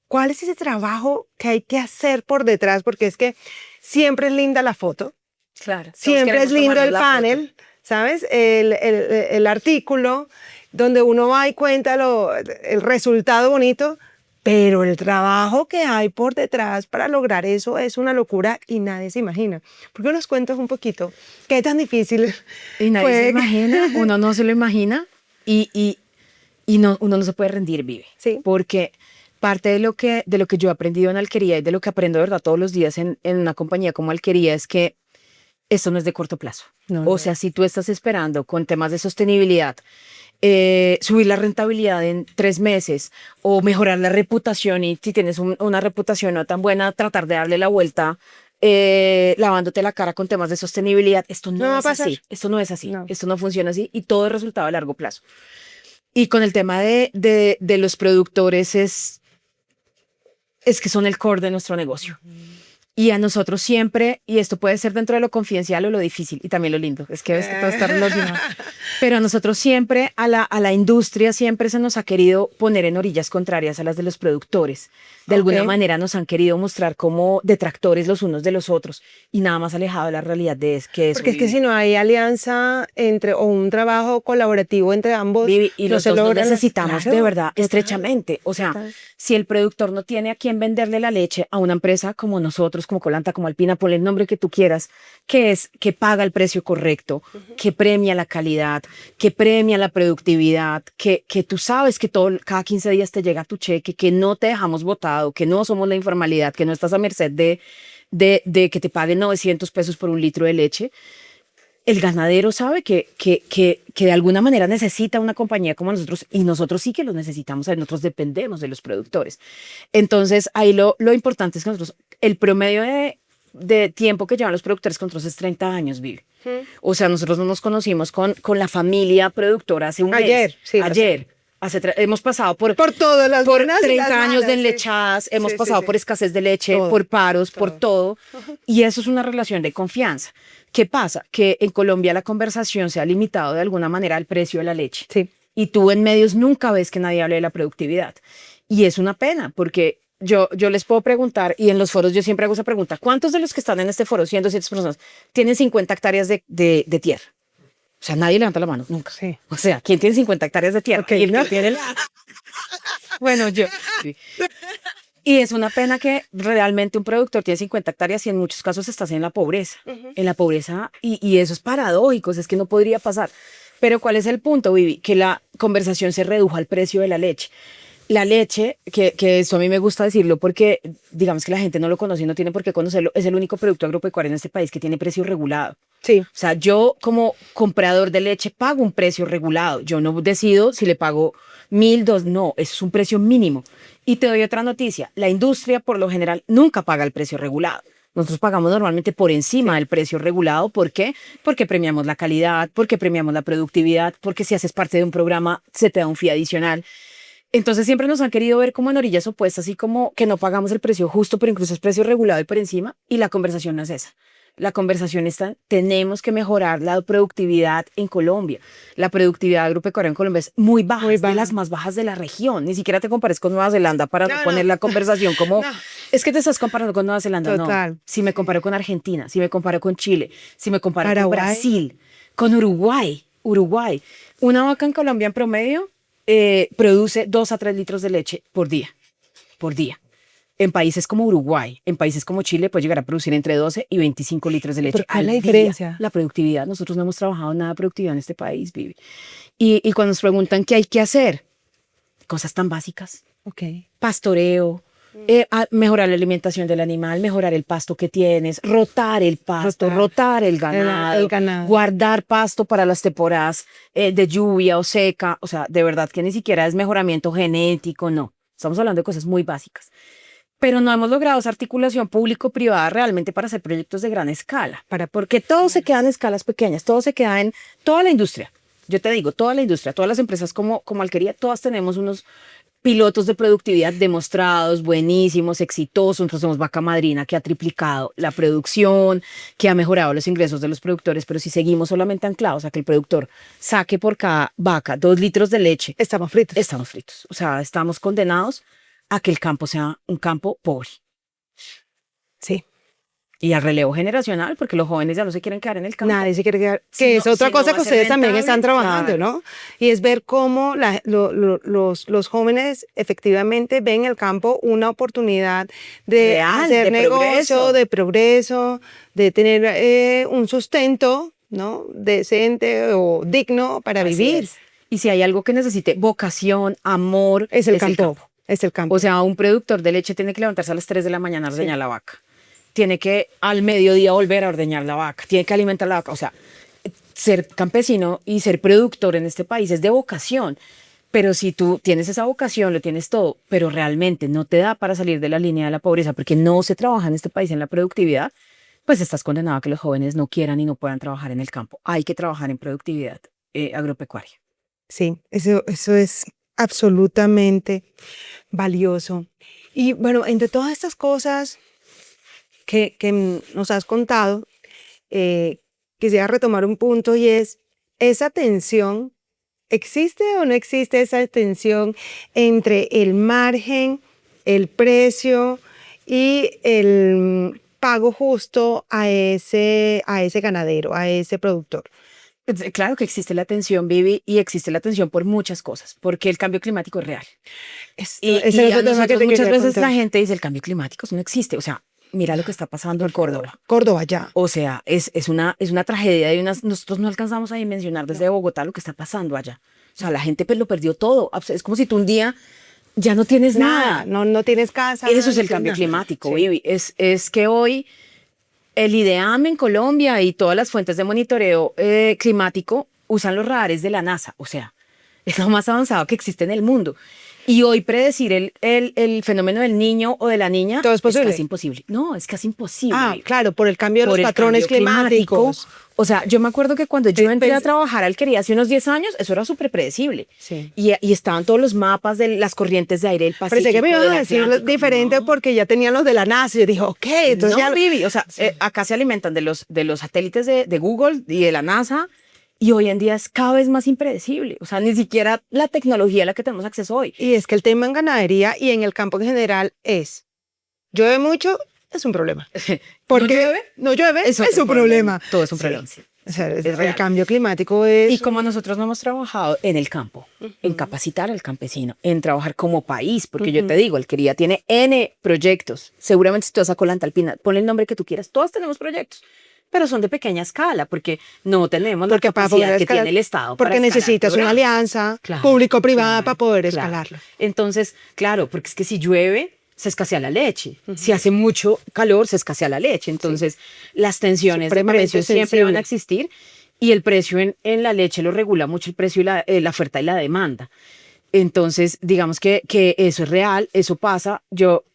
¿Cuál es ese trabajo que hay que hacer por detrás? Porque es que siempre es linda la foto, Claro. siempre es lindo el panel, ¿sabes? El artículo donde uno va y cuenta el resultado bonito, pero el trabajo que hay por detrás para lograr eso es una locura y nadie se imagina. ¿Por qué nos cuentas un poquito qué tan difícil Y nadie fue? se imagina, uno no se lo imagina y no, uno no se puede rendir, Vive. Sí. Porque parte de lo que yo he aprendido en Alquería y de lo que aprendo de verdad todos los días en una compañía como Alquería es que esto no es de corto plazo. No, o no. sea, si tú estás esperando con temas de sostenibilidad, subir la rentabilidad en 3 meses o mejorar la reputación, y si tienes una reputación no tan buena, tratar de darle la vuelta lavándote la cara con temas de sostenibilidad, esto No va no a es pasar. así, esto no es así, No. esto no funciona así y todo es resultado a largo plazo. Y con el tema de los productores es que son el core de nuestro negocio. Y a nosotros siempre, y esto puede ser dentro de lo confidencial o lo difícil, y también lo lindo, es que ves que todo está relacionado. Pero a nosotros siempre, a la industria, siempre se nos ha querido poner en orillas contrarias a las de los productores. De alguna manera nos han querido mostrar como detractores los unos de los otros, y nada más alejado de la realidad de que eso. Porque es que si no hay alianza o un trabajo colaborativo entre ambos, Vivi, y no los se dos nos logra. necesitamos Claro, de verdad total. estrechamente. O sea, Total. si el productor no tiene a quién venderle la leche a una empresa como nosotros, como Colanta, como Alpina, ponle el nombre que tú quieras, que paga el precio correcto, que premia la calidad, que premia la productividad, que tú sabes que cada 15 días te llega tu cheque, que no te dejamos botado, que no somos la informalidad, que no estás a merced de que te paguen 900 pesos por un litro de leche. El ganadero sabe que de alguna manera necesita una compañía como nosotros, y nosotros sí que lo necesitamos, nosotros dependemos de los productores. Entonces, ahí lo importante es que nosotros, el promedio de tiempo que llevan los productores con nosotros es 30 años, Vivi. O sea, nosotros no nos conocimos con la familia productora hace un mes. Ayer. Hemos pasado por todas las por buenas y 30 las años malas, de sí. enlechadas, hemos Sí, pasado sí. por escasez de leche, Todo, por paros, por todo. Y eso es una relación de confianza. ¿Qué pasa? Que en Colombia la conversación se ha limitado de alguna manera al precio de la leche. Sí. Y tú en medios nunca ves que nadie hable de la productividad. Y es una pena, porque yo les puedo preguntar, y en los foros yo siempre hago esa pregunta: ¿cuántos de los que están en este foro, 100, 200 personas, tienen 50 hectáreas de tierra? O sea, nadie levanta la mano, nunca. Sí. O sea, ¿quién tiene 50 hectáreas de tierra? Okay, ¿Y el ¿no? que tiene Bueno, yo. Sí. Y es una pena que realmente un productor tiene 50 hectáreas y en muchos casos estás en la pobreza. En la pobreza, y eso es paradójico, es que no podría pasar. Pero ¿cuál es el punto, Vivi? Que la conversación se redujo al precio de la leche. La leche, que eso a mí me gusta decirlo porque digamos que la gente no lo conoce y no tiene por qué conocerlo, es el único producto agropecuario en este país que tiene precio regulado. Sí. O sea, yo como comprador de leche pago un precio regulado. Yo no decido si le pago 1.000, 2.000, no, eso es un precio mínimo. Y te doy otra noticia: la industria por lo general nunca paga el precio regulado. Nosotros pagamos normalmente por encima del precio regulado. ¿Por qué? Porque premiamos la calidad, porque premiamos la productividad, porque si haces parte de un programa se te da un fee adicional. Entonces siempre nos han querido ver como en orillas opuestas, así como que no pagamos el precio justo, pero incluso es precio regulado y por encima, y la conversación no es esa. La conversación está: tenemos que mejorar la productividad en Colombia. La productividad agropecuaria en Colombia es muy baja, es de las más bajas de la región. Ni siquiera te compares con Nueva Zelanda para no poner la conversación como, es que te estás comparando con Nueva Zelanda. Total. No, si me comparo con Argentina, si me comparo con Chile, si me comparo con Paraguay. Brasil, con Uruguay. Una vaca en Colombia en promedio produce 2 a 3 litros de leche por día. En países como Uruguay, en países como Chile, puede llegar a producir entre 12 y 25 litros de leche. ¿Pero cuál es la al día. diferencia? La productividad. Nosotros no hemos trabajado nada de productividad en este país, Vivi. Y cuando nos preguntan qué hay que hacer, cosas tan básicas: Ok. pastoreo, mejorar la alimentación del animal, mejorar el pasto que tienes, rotar el pasto, rotar el ganado, el ganado. guardar pasto para las temporadas de lluvia o seca. O sea, de verdad que ni siquiera es mejoramiento genético, no. Estamos hablando de cosas muy básicas. Pero no hemos logrado esa articulación público-privada realmente para hacer proyectos de gran escala, porque todo se queda en escalas pequeñas, todo se queda en toda la industria. Yo te digo, toda la industria, todas las empresas como Alquería, todas tenemos unos pilotos de productividad demostrados, buenísimos, exitosos. Nosotros somos vaca madrina que ha triplicado la producción, que ha mejorado los ingresos de los productores, pero si seguimos solamente anclados a que el productor saque por cada vaca 2 litros de leche, Estamos fritos. O sea, estamos condenados a que el campo sea un campo pobre. Sí. Y al relevo generacional, porque los jóvenes ya no se quieren quedar en el campo. Nadie se quiere quedar. Si Que no- es otra si no cosa va que a ser ustedes también rentable, están trabajando, claro. ¿no? Y es ver cómo los jóvenes efectivamente ven en el campo una oportunidad de Real, hacer de negocio, progreso. de progreso, de tener un sustento, ¿no? Decente o digno para Así vivir. es. Y si hay algo que necesite vocación, amor, Es el campo. Es el campo. O sea, un productor de leche tiene que levantarse a las 3 de la mañana a ordeñar la vaca. Tiene que al mediodía volver a ordeñar la vaca. Tiene que alimentar la vaca. O sea, ser campesino y ser productor en este país es de vocación. Pero si tú tienes esa vocación, lo tienes todo, pero realmente no te da para salir de la línea de la pobreza porque no se trabaja en este país en la productividad, pues estás condenado a que los jóvenes no quieran y no puedan trabajar en el campo. Hay que trabajar en productividad agropecuaria. Sí, eso es absolutamente valioso. Y bueno, entre todas estas cosas que nos has contado, quisiera retomar un punto y es esa tensión. ¿Existe o no existe esa tensión entre el margen, el precio y el pago justo a ese ganadero, a ese productor? Claro que existe la tensión, Vivi, y existe la tensión por muchas cosas, porque el cambio climático es real. Ese Y es otro a tema que nosotros te muchas quería veces contar. la gente dice el cambio climático no existe. O sea, mira lo que está pasando en Córdoba. Córdoba ya. O sea, es una tragedia y nosotros no alcanzamos a dimensionar desde Bogotá lo que está pasando allá. O sea, la gente pues lo perdió todo. Es como si tú un día ya no tienes nada. No tienes casa. Eso es el no cambio nada. climático, Sí. Vivi. Es que hoy el IDEAM en Colombia y todas las fuentes de monitoreo climático usan los radares de la NASA. O sea, es lo más avanzado que existe en el mundo. Y hoy predecir el fenómeno del niño o de la niña ¿Todo es posible? casi imposible. No, es casi imposible. Ah, Vivi. claro, por el cambio de Por los el patrones cambio climático. climáticos. O sea, yo me acuerdo que cuando yo entré a Pues- trabajar al Alquería hace unos 10 años, eso era súper predecible. Sí. Y estaban todos los mapas de las corrientes de aire del Pacífico. Pensé que me iban del a decir Atlántico. diferente No. porque ya tenían los de la NASA. Yo dije, ok, entonces No, ya. Vivi, o sea, acá se alimentan de los satélites de Google y de la NASA, y hoy en día es cada vez más impredecible. O sea, ni siquiera la tecnología a la que tenemos acceso hoy. Y es que el tema en ganadería y en el campo en general es, llueve mucho, es un problema. Porque llueve? no llueve, Eso es un problema. Todo es un Sí. problema. Sí. O sea, Es el real. cambio climático es... Y como nosotros no hemos trabajado en el campo, en capacitar al campesino, en trabajar como país, porque yo te digo, el Quería tiene N proyectos. Seguramente si tú vas a Colanta Alpina, ponle el nombre que tú quieras, todos tenemos proyectos, pero son de pequeña escala, porque no tenemos Porque la para capacidad poder que escalar- tiene el Estado. porque para escalar necesitas una programas. alianza Claro, público-privada claro, para poder claro. escalarlo. Entonces, claro, porque es que si llueve, se escasea la leche. Si hace mucho calor, se escasea la leche. Entonces, las tensiones de Supremamente precios siempre van a sensible. existir y el precio en la leche lo regula mucho el precio y la oferta y la demanda. Entonces, digamos que eso es real, eso pasa.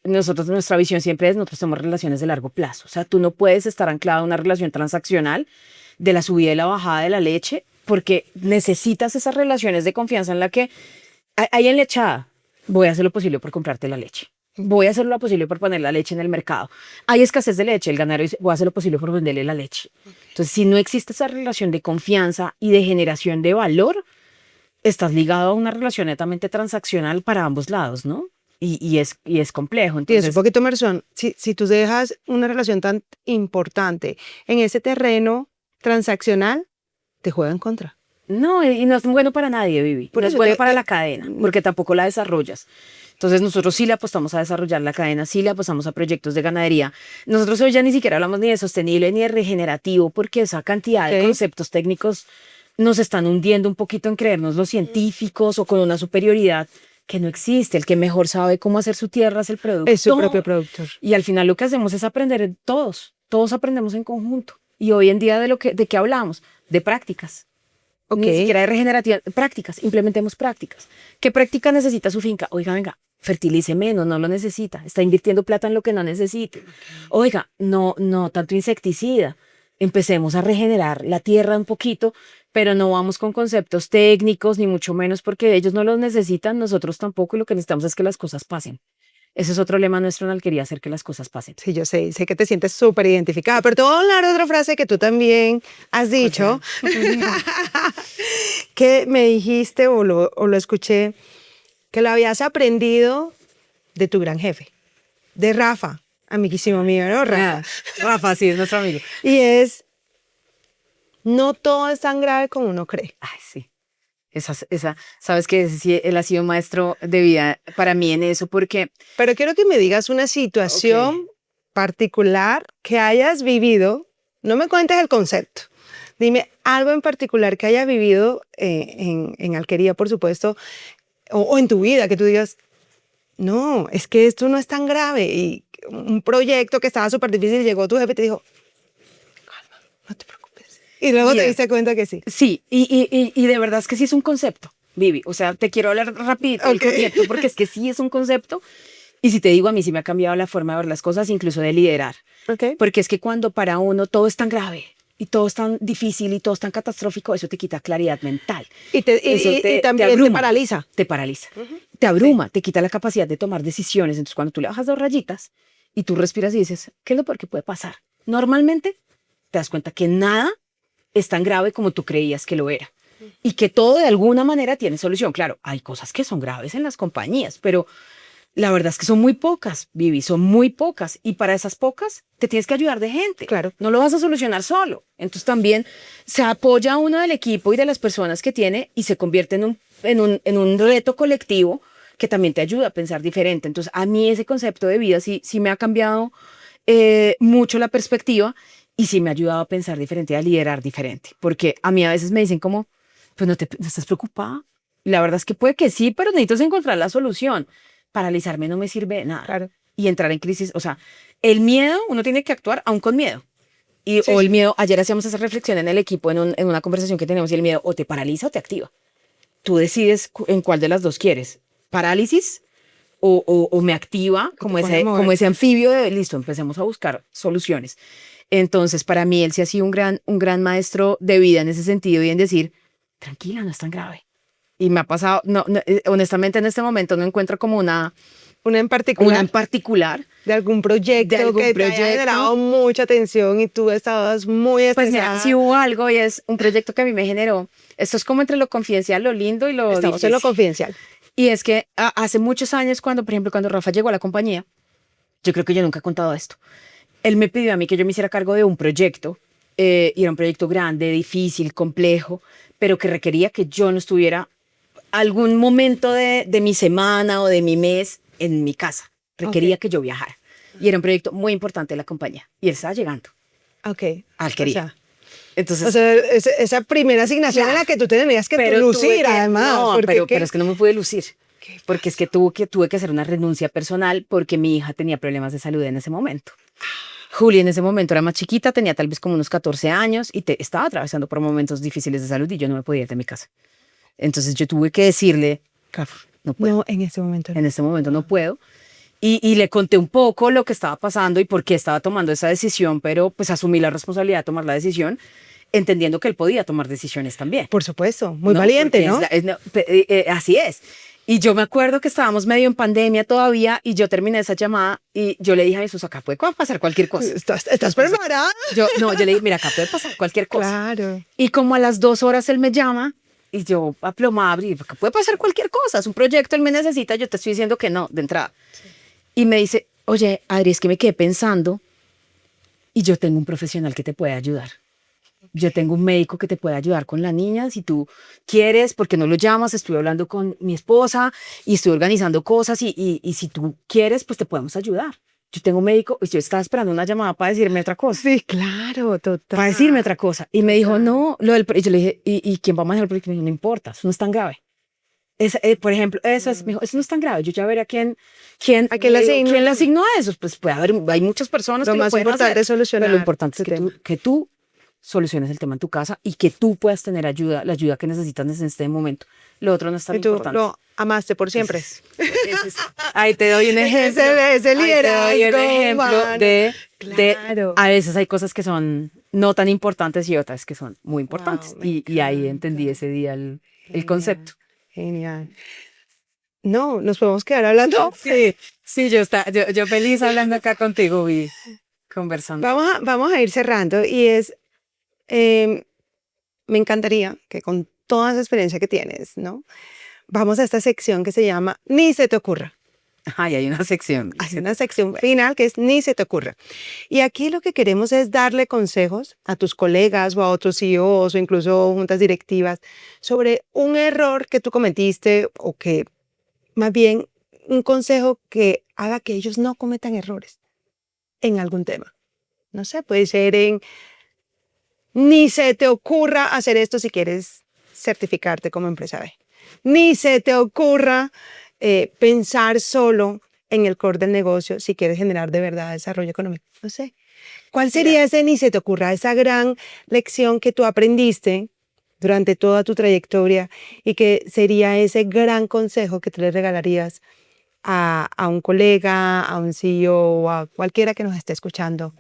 Nuestra visión siempre es, nosotros tenemos relaciones de largo plazo. O sea, tú no puedes estar anclado a una relación transaccional de la subida y la bajada de la leche porque necesitas esas relaciones de confianza en la que hay enlechada. Voy a hacer lo posible por comprarte la leche. Voy a hacer lo posible por poner la leche en el mercado. Hay escasez de leche, el ganadero dice, voy a hacer lo posible por venderle la leche. Entonces, si no existe esa relación de confianza y de generación de valor, estás ligado a una relación netamente transaccional para ambos lados, ¿no? Y es complejo. Y es Entonces, un poquito, Mersón, si tú dejas una relación tan importante en ese terreno transaccional, te juega en contra. no, y no es bueno para nadie, Vivi. Por No es eso bueno te- para la cadena, porque tampoco la desarrollas. Entonces nosotros sí le apostamos a desarrollar la cadena, sí le apostamos a proyectos de ganadería. Nosotros hoy ya ni siquiera hablamos ni de sostenible ni de regenerativo, porque esa cantidad de Ok. conceptos técnicos nos están hundiendo un poquito en creernos los científicos o con una superioridad que no existe. El que mejor sabe cómo hacer su tierra es el productor. Es su propio productor. Y al final lo que hacemos es aprender todos aprendemos en conjunto. Y hoy en día ¿de qué hablamos? De prácticas. Ok. Ni siquiera de regenerativa, prácticas, implementemos prácticas. ¿Qué práctica necesita su finca? Oiga, venga, fertilice menos, no lo necesita. Está invirtiendo plata en lo que no necesita. Oiga, no tanto insecticida. Empecemos a regenerar la tierra un poquito, pero no vamos con conceptos técnicos, ni mucho menos porque ellos no los necesitan, nosotros tampoco, y lo que necesitamos es que las cosas pasen. Ese es otro lema nuestro en Alquería, hacer que las cosas pasen. Sí, yo sé que te sientes súper identificada, pero te voy a hablar de otra frase que tú también has dicho, que me dijiste o lo escuché, que lo habías aprendido de tu gran jefe, de Rafa, amiguísimo mío, ¿no, Rafa? Rafa, sí, es nuestro amigo. Y es, no todo es tan grave como uno cree. Ay, sí. Sabes que sí, él ha sido maestro de vida para mí en eso, porque Pero quiero que me digas una situación particular que hayas vivido, no me cuentes el concepto, dime algo en particular que hayas vivido en Alquería, por supuesto, o en tu vida, que tú digas, no, es que esto no es tan grave, y un proyecto que estaba súper difícil, llegó tu jefe y te dijo, calma, no te preocupes. Y luego te Mira. diste cuenta que sí. sí, y de verdad es que sí es un concepto, Vivi. O sea, te quiero hablar rapidito del Ok. concepto, porque es que sí es un concepto. Y si te digo, a mí sí me ha cambiado la forma de ver las cosas, incluso de liderar. Okay. Porque es que cuando para uno todo es tan grave y todo es tan difícil y todo es tan catastrófico, eso te quita claridad mental. Y Eso también te abruma, paraliza. Te paraliza, te abruma, te quita la capacidad de tomar decisiones. Entonces, cuando tú le bajas 2 rayitas y tú respiras y dices, ¿qué es lo peor que puede pasar? Normalmente te das cuenta que nada es tan grave como tú creías que lo era. Y que todo de alguna manera tiene solución. Claro, hay cosas que son graves en las compañías, pero la verdad es que son muy pocas, Vivi, son muy pocas. Y para esas pocas te tienes que ayudar de gente. Claro. No lo vas a solucionar solo. Entonces también se apoya a uno del equipo y de las personas que tiene y se convierte en un reto colectivo que también te ayuda a pensar diferente. Entonces a mí ese concepto de vida sí me ha cambiado mucho la perspectiva y sí me ha ayudado a pensar diferente, a liderar diferente, porque a mí a veces me dicen como, pues no estás preocupada. La verdad es que puede que sí, pero necesito encontrar la solución. Paralizarme no me sirve de nada. Claro. Y entrar en crisis, o sea, el miedo, uno tiene que actuar aún con miedo. O el miedo, ayer hacíamos esa reflexión en el equipo, en una conversación que tenemos, y el miedo o te paraliza o te activa. Tú decides en cuál de las dos quieres. Parálisis o me activa como ese anfibio de, listo, empecemos a buscar soluciones. Entonces, para mí, él sí ha sido un gran maestro de vida en ese sentido y en decir, tranquila, no es tan grave. Y me ha pasado, honestamente, en este momento no encuentro como una en particular. De algún proyecto que te haya generado mucha atención y tú estabas muy Pues estresada. mira, sí hubo algo y es un proyecto que a mí me generó. Esto es como entre lo confidencial, lo lindo y lo Estamos difícil. en lo confidencial. Y es que hace muchos años, por ejemplo, cuando Rafa llegó a la compañía, yo creo que yo nunca he contado esto. Él me pidió a mí que yo me hiciera cargo de un proyecto, y era un proyecto grande, difícil, complejo, pero que requería que yo no estuviera algún momento de mi semana o de mi mes en mi casa. Requería que yo viajara. Y era un proyecto muy importante de la compañía. Y él estaba llegando. Ok. Al quería. Entonces, O sea, esa primera asignación en la que tú te tenías que lucir, además. No, pero es que no me pude lucir. Porque es que tuve que hacer una renuncia personal porque mi hija tenía problemas de salud en ese momento. Julia en ese momento era más chiquita, tenía tal vez como unos 14 años y estaba atravesando por momentos difíciles de salud y yo no me podía ir de mi casa. Entonces yo tuve que decirle, Rafa, no puedo. No, en este momento no. En este momento no puedo. Y le conté un poco lo que estaba pasando y por qué estaba tomando esa decisión, pero pues asumí la responsabilidad de tomar la decisión, entendiendo que él podía tomar decisiones también. Por supuesto, muy valiente, ¿no? Así es. Y yo me acuerdo que estábamos medio en pandemia todavía y yo terminé esa llamada y yo le dije a Jesús, acá puede pasar cualquier cosa. ¿Estás preparada? Yo le dije, mira, acá puede pasar cualquier cosa. Claro. Y como a las 2 horas él me llama y yo aplomada, acá puede pasar cualquier cosa, es un proyecto, él me necesita, yo te estoy diciendo que no, de entrada. Sí. Y me dice, oye, Adri, es que me quedé pensando y yo tengo un profesional que te puede ayudar. Yo tengo un médico que te puede ayudar con la niña, si tú quieres, porque no lo llamas, estuve hablando con mi esposa y estoy organizando cosas y si tú quieres, pues te podemos ayudar. Yo tengo un médico y yo estaba esperando una llamada para decirme otra cosa. Sí, claro, total. Para decirme otra cosa. Y me dijo, no, y yo le dije, ¿y quién va a manejar el proyecto? Me dijo, no importa, eso no es tan grave. Por ejemplo, me dijo, eso no es tan grave. Yo ya veré a quién le asignó a eso. Pues puede haber, hay muchas personas que lo pueden hacer. Lo más importante es solucionar. Pero lo importante es que tú soluciones el tema en tu casa y que tú puedas tener la ayuda que necesitas en este momento. Lo otro no es tan importante. Y tú lo amaste por siempre. Ahí te doy un ejemplo. Ese liderazgo. Ahí te doy un ejemplo de a veces hay cosas que son no tan importantes y otras que son muy importantes. Wow, y ahí entendí ese día el concepto. Genial. No, nos podemos quedar hablando. Sí, yo feliz hablando acá contigo y conversando. Vamos a ir cerrando y me encantaría que con toda esa experiencia que tienes, ¿no? Vamos a esta sección que se llama Ni se te ocurra. Ay, hay una sección. Hay una sección final que es Ni se te ocurra. Y aquí lo que queremos es darle consejos a tus colegas o a otros CEOs o incluso juntas directivas sobre un error que tú cometiste o que más bien un consejo que haga que ellos no cometan errores en algún tema. No sé, puede ser ni se te ocurra hacer esto si quieres certificarte como empresa B. Ni se te ocurra pensar solo en el core del negocio si quieres generar de verdad desarrollo económico. No sé. ¿Cuál sería ese ni se te ocurra, esa gran lección que tú aprendiste durante toda tu trayectoria y que sería ese gran consejo que tú le regalarías a un colega, a un CEO o a cualquiera que nos esté escuchando?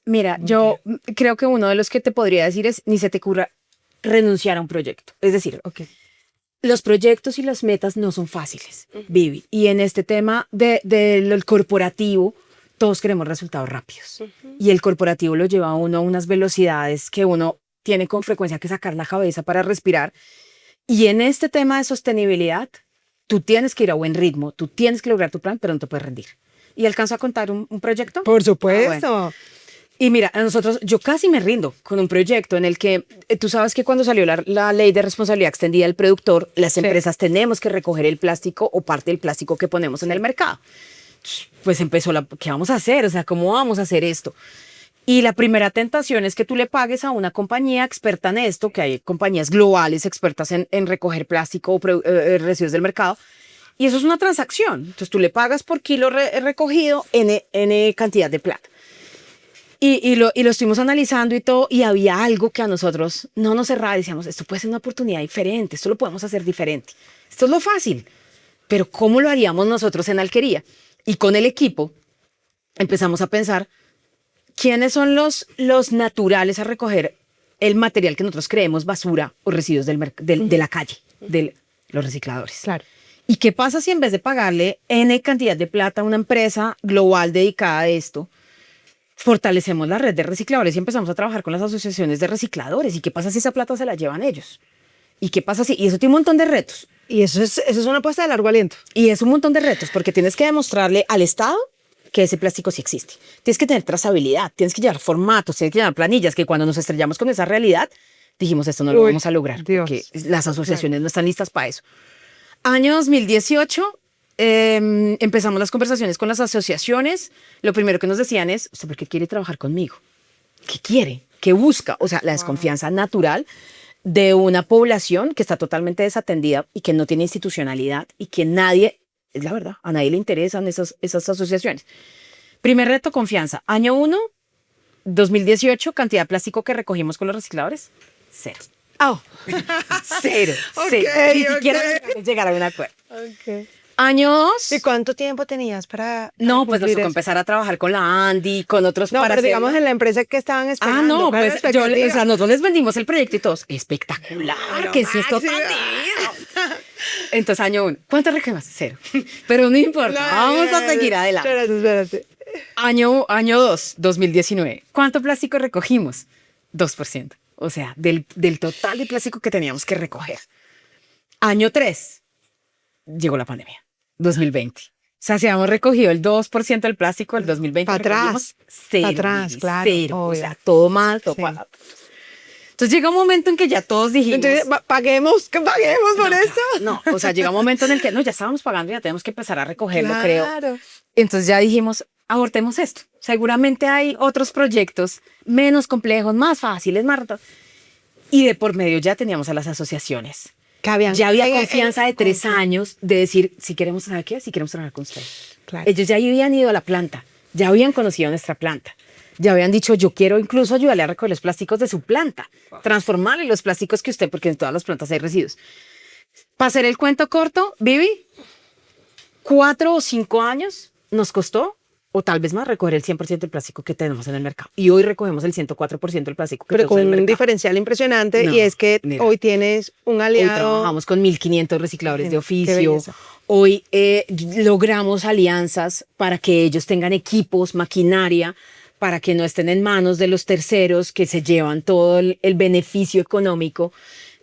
Mira, yo creo que uno de los que te podría decir es ni se te ocurra renunciar a un proyecto. Es decir, los proyectos y las metas no son fáciles, Vivi. Y en este tema del corporativo, todos queremos resultados rápidos. Y el corporativo lo lleva a uno a unas velocidades que uno tiene con frecuencia que sacar la cabeza para respirar. Y en este tema de sostenibilidad, tú tienes que ir a buen ritmo, tú tienes que lograr tu plan, pero no te puedes rendir. ¿Y alcanzo a contar un proyecto? Por supuesto. Bueno. Y mira, yo casi me rindo con un proyecto en el que tú sabes que cuando salió la ley de responsabilidad extendida del productor, las empresas tenemos que recoger el plástico o parte del plástico que ponemos en el mercado. pues empezó ¿qué vamos a hacer? O sea, ¿cómo vamos a hacer esto? Y la primera tentación es que tú le pagues a una compañía experta en esto, que hay compañías globales expertas en recoger plástico o residuos del mercado, y eso es una transacción. Entonces tú le pagas por kilo recogido N cantidad de plata. Y lo estuvimos analizando y todo, y había algo que a nosotros no nos cerraba. Decíamos, esto puede ser una oportunidad diferente, esto lo podemos hacer diferente. Esto es lo fácil, pero ¿cómo lo haríamos nosotros en Alquería? Y con el equipo empezamos a pensar, ¿quiénes son los naturales a recoger el material que nosotros creemos basura o residuos de la calle, de los recicladores? Claro. ¿Y qué pasa si en vez de pagarle N cantidad de plata a una empresa global dedicada a esto, fortalecemos la red de recicladores y empezamos a trabajar con las asociaciones de recicladores? ¿Y qué pasa si esa plata se la llevan ellos? ¿Y qué pasa si...? Y eso tiene un montón de retos. Y eso es una apuesta de largo aliento. Y es un montón de retos, porque tienes que demostrarle al Estado que ese plástico sí existe. Tienes que tener trazabilidad, tienes que llevar formatos, tienes que llevar planillas, que cuando nos estrellamos con esa realidad, dijimos, esto no lo vamos a lograr, Dios. porque las asociaciones no están listas para eso. Año 2018, empezamos las conversaciones con las asociaciones. Lo primero que nos decían es, ¿usted por qué quiere trabajar conmigo? ¿Qué quiere? ¿Qué busca? O sea, la desconfianza natural de una población que está totalmente desatendida y que no tiene institucionalidad y que nadie, es la verdad, a nadie le interesan esas asociaciones. Primer reto, confianza. Año 1, 2018, cantidad de plástico que recogimos con los recicladores, 0. Oh. Cero. Ok, Ni siquiera llegar a un acuerdo. Okay. Año 2. ¿Y cuánto tiempo tenías para No, pues nos cumplir tocó eso? empezar a trabajar con la Andy, con otros No, para pero hacer- digamos en la empresa que estaban esperando. no, ¿cuál era pues la expectativa? o sea, nosotros les vendimos el proyecto y todos, espectacular, Bueno, que es esto máximo. tan divino. Entonces, año 1, ¿cuánto recogimos? 0. Pero no importa, vamos a seguir adelante. Espérate. Año 2, 2019, ¿cuánto plástico recogimos? 2%. O sea, del total de plástico que teníamos que recoger. Año 3, llegó la pandemia, 2020. O sea, si habíamos recogido el 2% del plástico del 2020, Pa' atrás. recogimos 0. Pa' atrás, claro, 0. O obvio. sea, todo mal, todo Sí. mal. Entonces llega un momento en que ya todos dijimos... Entonces, paguemos por esto. No, o sea, llega un momento en el que no, ya estábamos pagando, ya tenemos que empezar a recogerlo, creo. Claro. Entonces ya dijimos, abortemos esto. Seguramente hay otros proyectos menos complejos, más fáciles, más ratos. Y de por medio ya teníamos a las asociaciones. Ya había confianza de 3 años de decir, si queremos, ¿sabe qué? Si queremos trabajar con usted. Claro. Ellos ya habían ido a la planta, ya habían conocido nuestra planta. Ya habían dicho, yo quiero incluso ayudarle a recoger los plásticos de su planta, transformarle los plásticos que usted, porque en todas las plantas hay residuos. Para hacer el cuento corto, Vivi, 4 o 5 años nos costó, o tal vez más, recoger el 100% del plástico que tenemos en el mercado. Y hoy recogemos el 104% del plástico que Pero tenemos con en el un mercado. diferencial impresionante, No, y es que mira. hoy tienes un Hoy aliado. trabajamos con 1.500 recicladores de Qué oficio. belleza. Hoy logramos alianzas para que ellos tengan equipos, maquinaria, para que no estén en manos de los terceros que se llevan todo el beneficio económico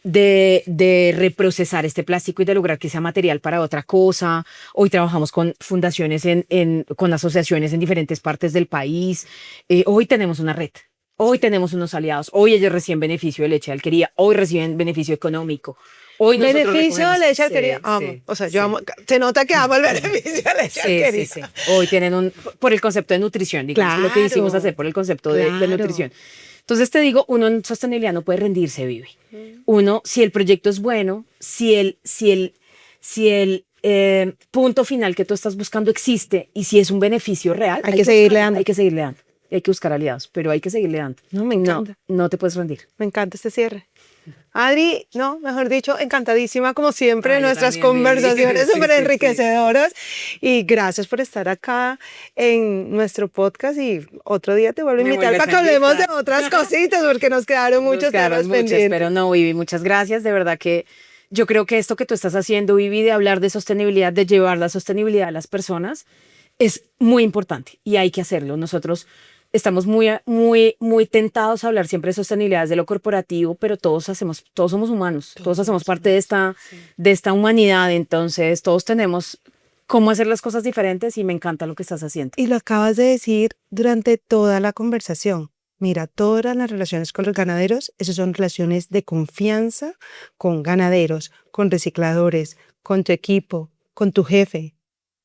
de reprocesar este plástico y de lograr que sea material para otra cosa. Hoy trabajamos con fundaciones, con asociaciones en diferentes partes del país. Hoy tenemos una red. Hoy tenemos unos aliados. Hoy ellos reciben beneficio de leche de alquería. Hoy reciben beneficio económico. Hoy nosotros Beneficio de recogemos- leche alquería. Sí, Amo. sí, O sea, sí. yo amo. Se nota que amo el beneficio de leche alquería. Sí. Hoy tienen por el concepto de nutrición, digamos, lo que Claro. hicimos hacer por el concepto de Claro. nutrición. Entonces te digo, uno en sostenibilidad no puede rendirse, Vivi. Uno, si el proyecto es bueno, si el punto final que tú estás buscando existe y si es un beneficio real, Hay que seguirle buscar- dando. Hay que seguirle dando. Hay que buscar aliados, pero hay que seguirle dando. No, me encanta. No te puedes rendir. Me encanta este cierre. Adri, no, mejor dicho, encantadísima como siempre Ay, de yo nuestras también, Vivi. conversaciones Sí, súper sí, sí. enriquecedoras. Y gracias por estar acá en nuestro podcast. Y otro día te vuelvo a Me invitar vuelves para que a hablemos de invitar. otras cositas, porque nos quedaron muchos Buscaron temas muchos, pendientes. pero no, Vivi, muchas gracias. De verdad que yo creo que esto que tú estás haciendo, Vivi, de hablar de sostenibilidad, de llevar la sostenibilidad a las personas, es muy importante y hay que hacerlo. Nosotros estamos muy tentados a hablar siempre de sostenibilidad desde lo corporativo, pero todos somos humanos, todos hacemos parte de esta humanidad, entonces todos tenemos cómo hacer las cosas diferentes y me encanta lo que estás haciendo. Y lo acabas de decir durante toda la conversación. Mira, todas las relaciones con los ganaderos, esas son relaciones de confianza con ganaderos, con recicladores, con tu equipo, con tu jefe.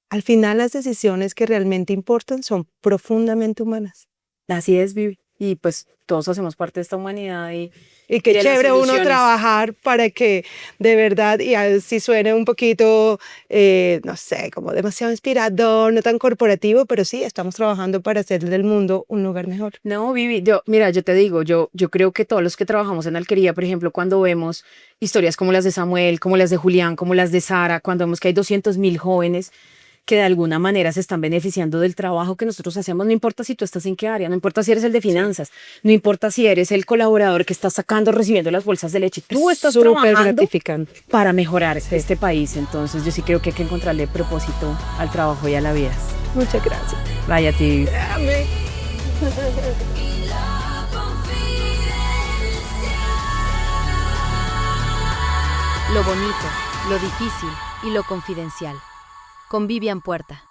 Al final las decisiones que realmente importan son profundamente humanas. Así es, Vivi. Y pues todos hacemos parte de esta humanidad y Y qué de las chévere uno soluciones. trabajar para que de verdad, y así suene un poquito, no sé, como demasiado inspirador, no tan corporativo, pero sí, estamos trabajando para hacer del mundo un lugar mejor. No, Vivi, mira, yo te digo, yo creo que todos los que trabajamos en alquería, por ejemplo, cuando vemos historias como las de Samuel, como las de Julián, como las de Sara, cuando vemos que hay 200.000 jóvenes que de alguna manera se están beneficiando del trabajo que nosotros hacemos, no importa si tú estás en qué área, no importa si eres el de finanzas, no importa si eres el colaborador que está sacando, recibiendo las bolsas de leche, tú estás Súper trabajando gratificante. para mejorar este país. Entonces yo sí creo que hay que encontrarle propósito al trabajo y a la vida. Muchas gracias. Vaya, Vivi. Amén. Lo bonito, lo difícil y lo confidencial. Con Vivian Puerta.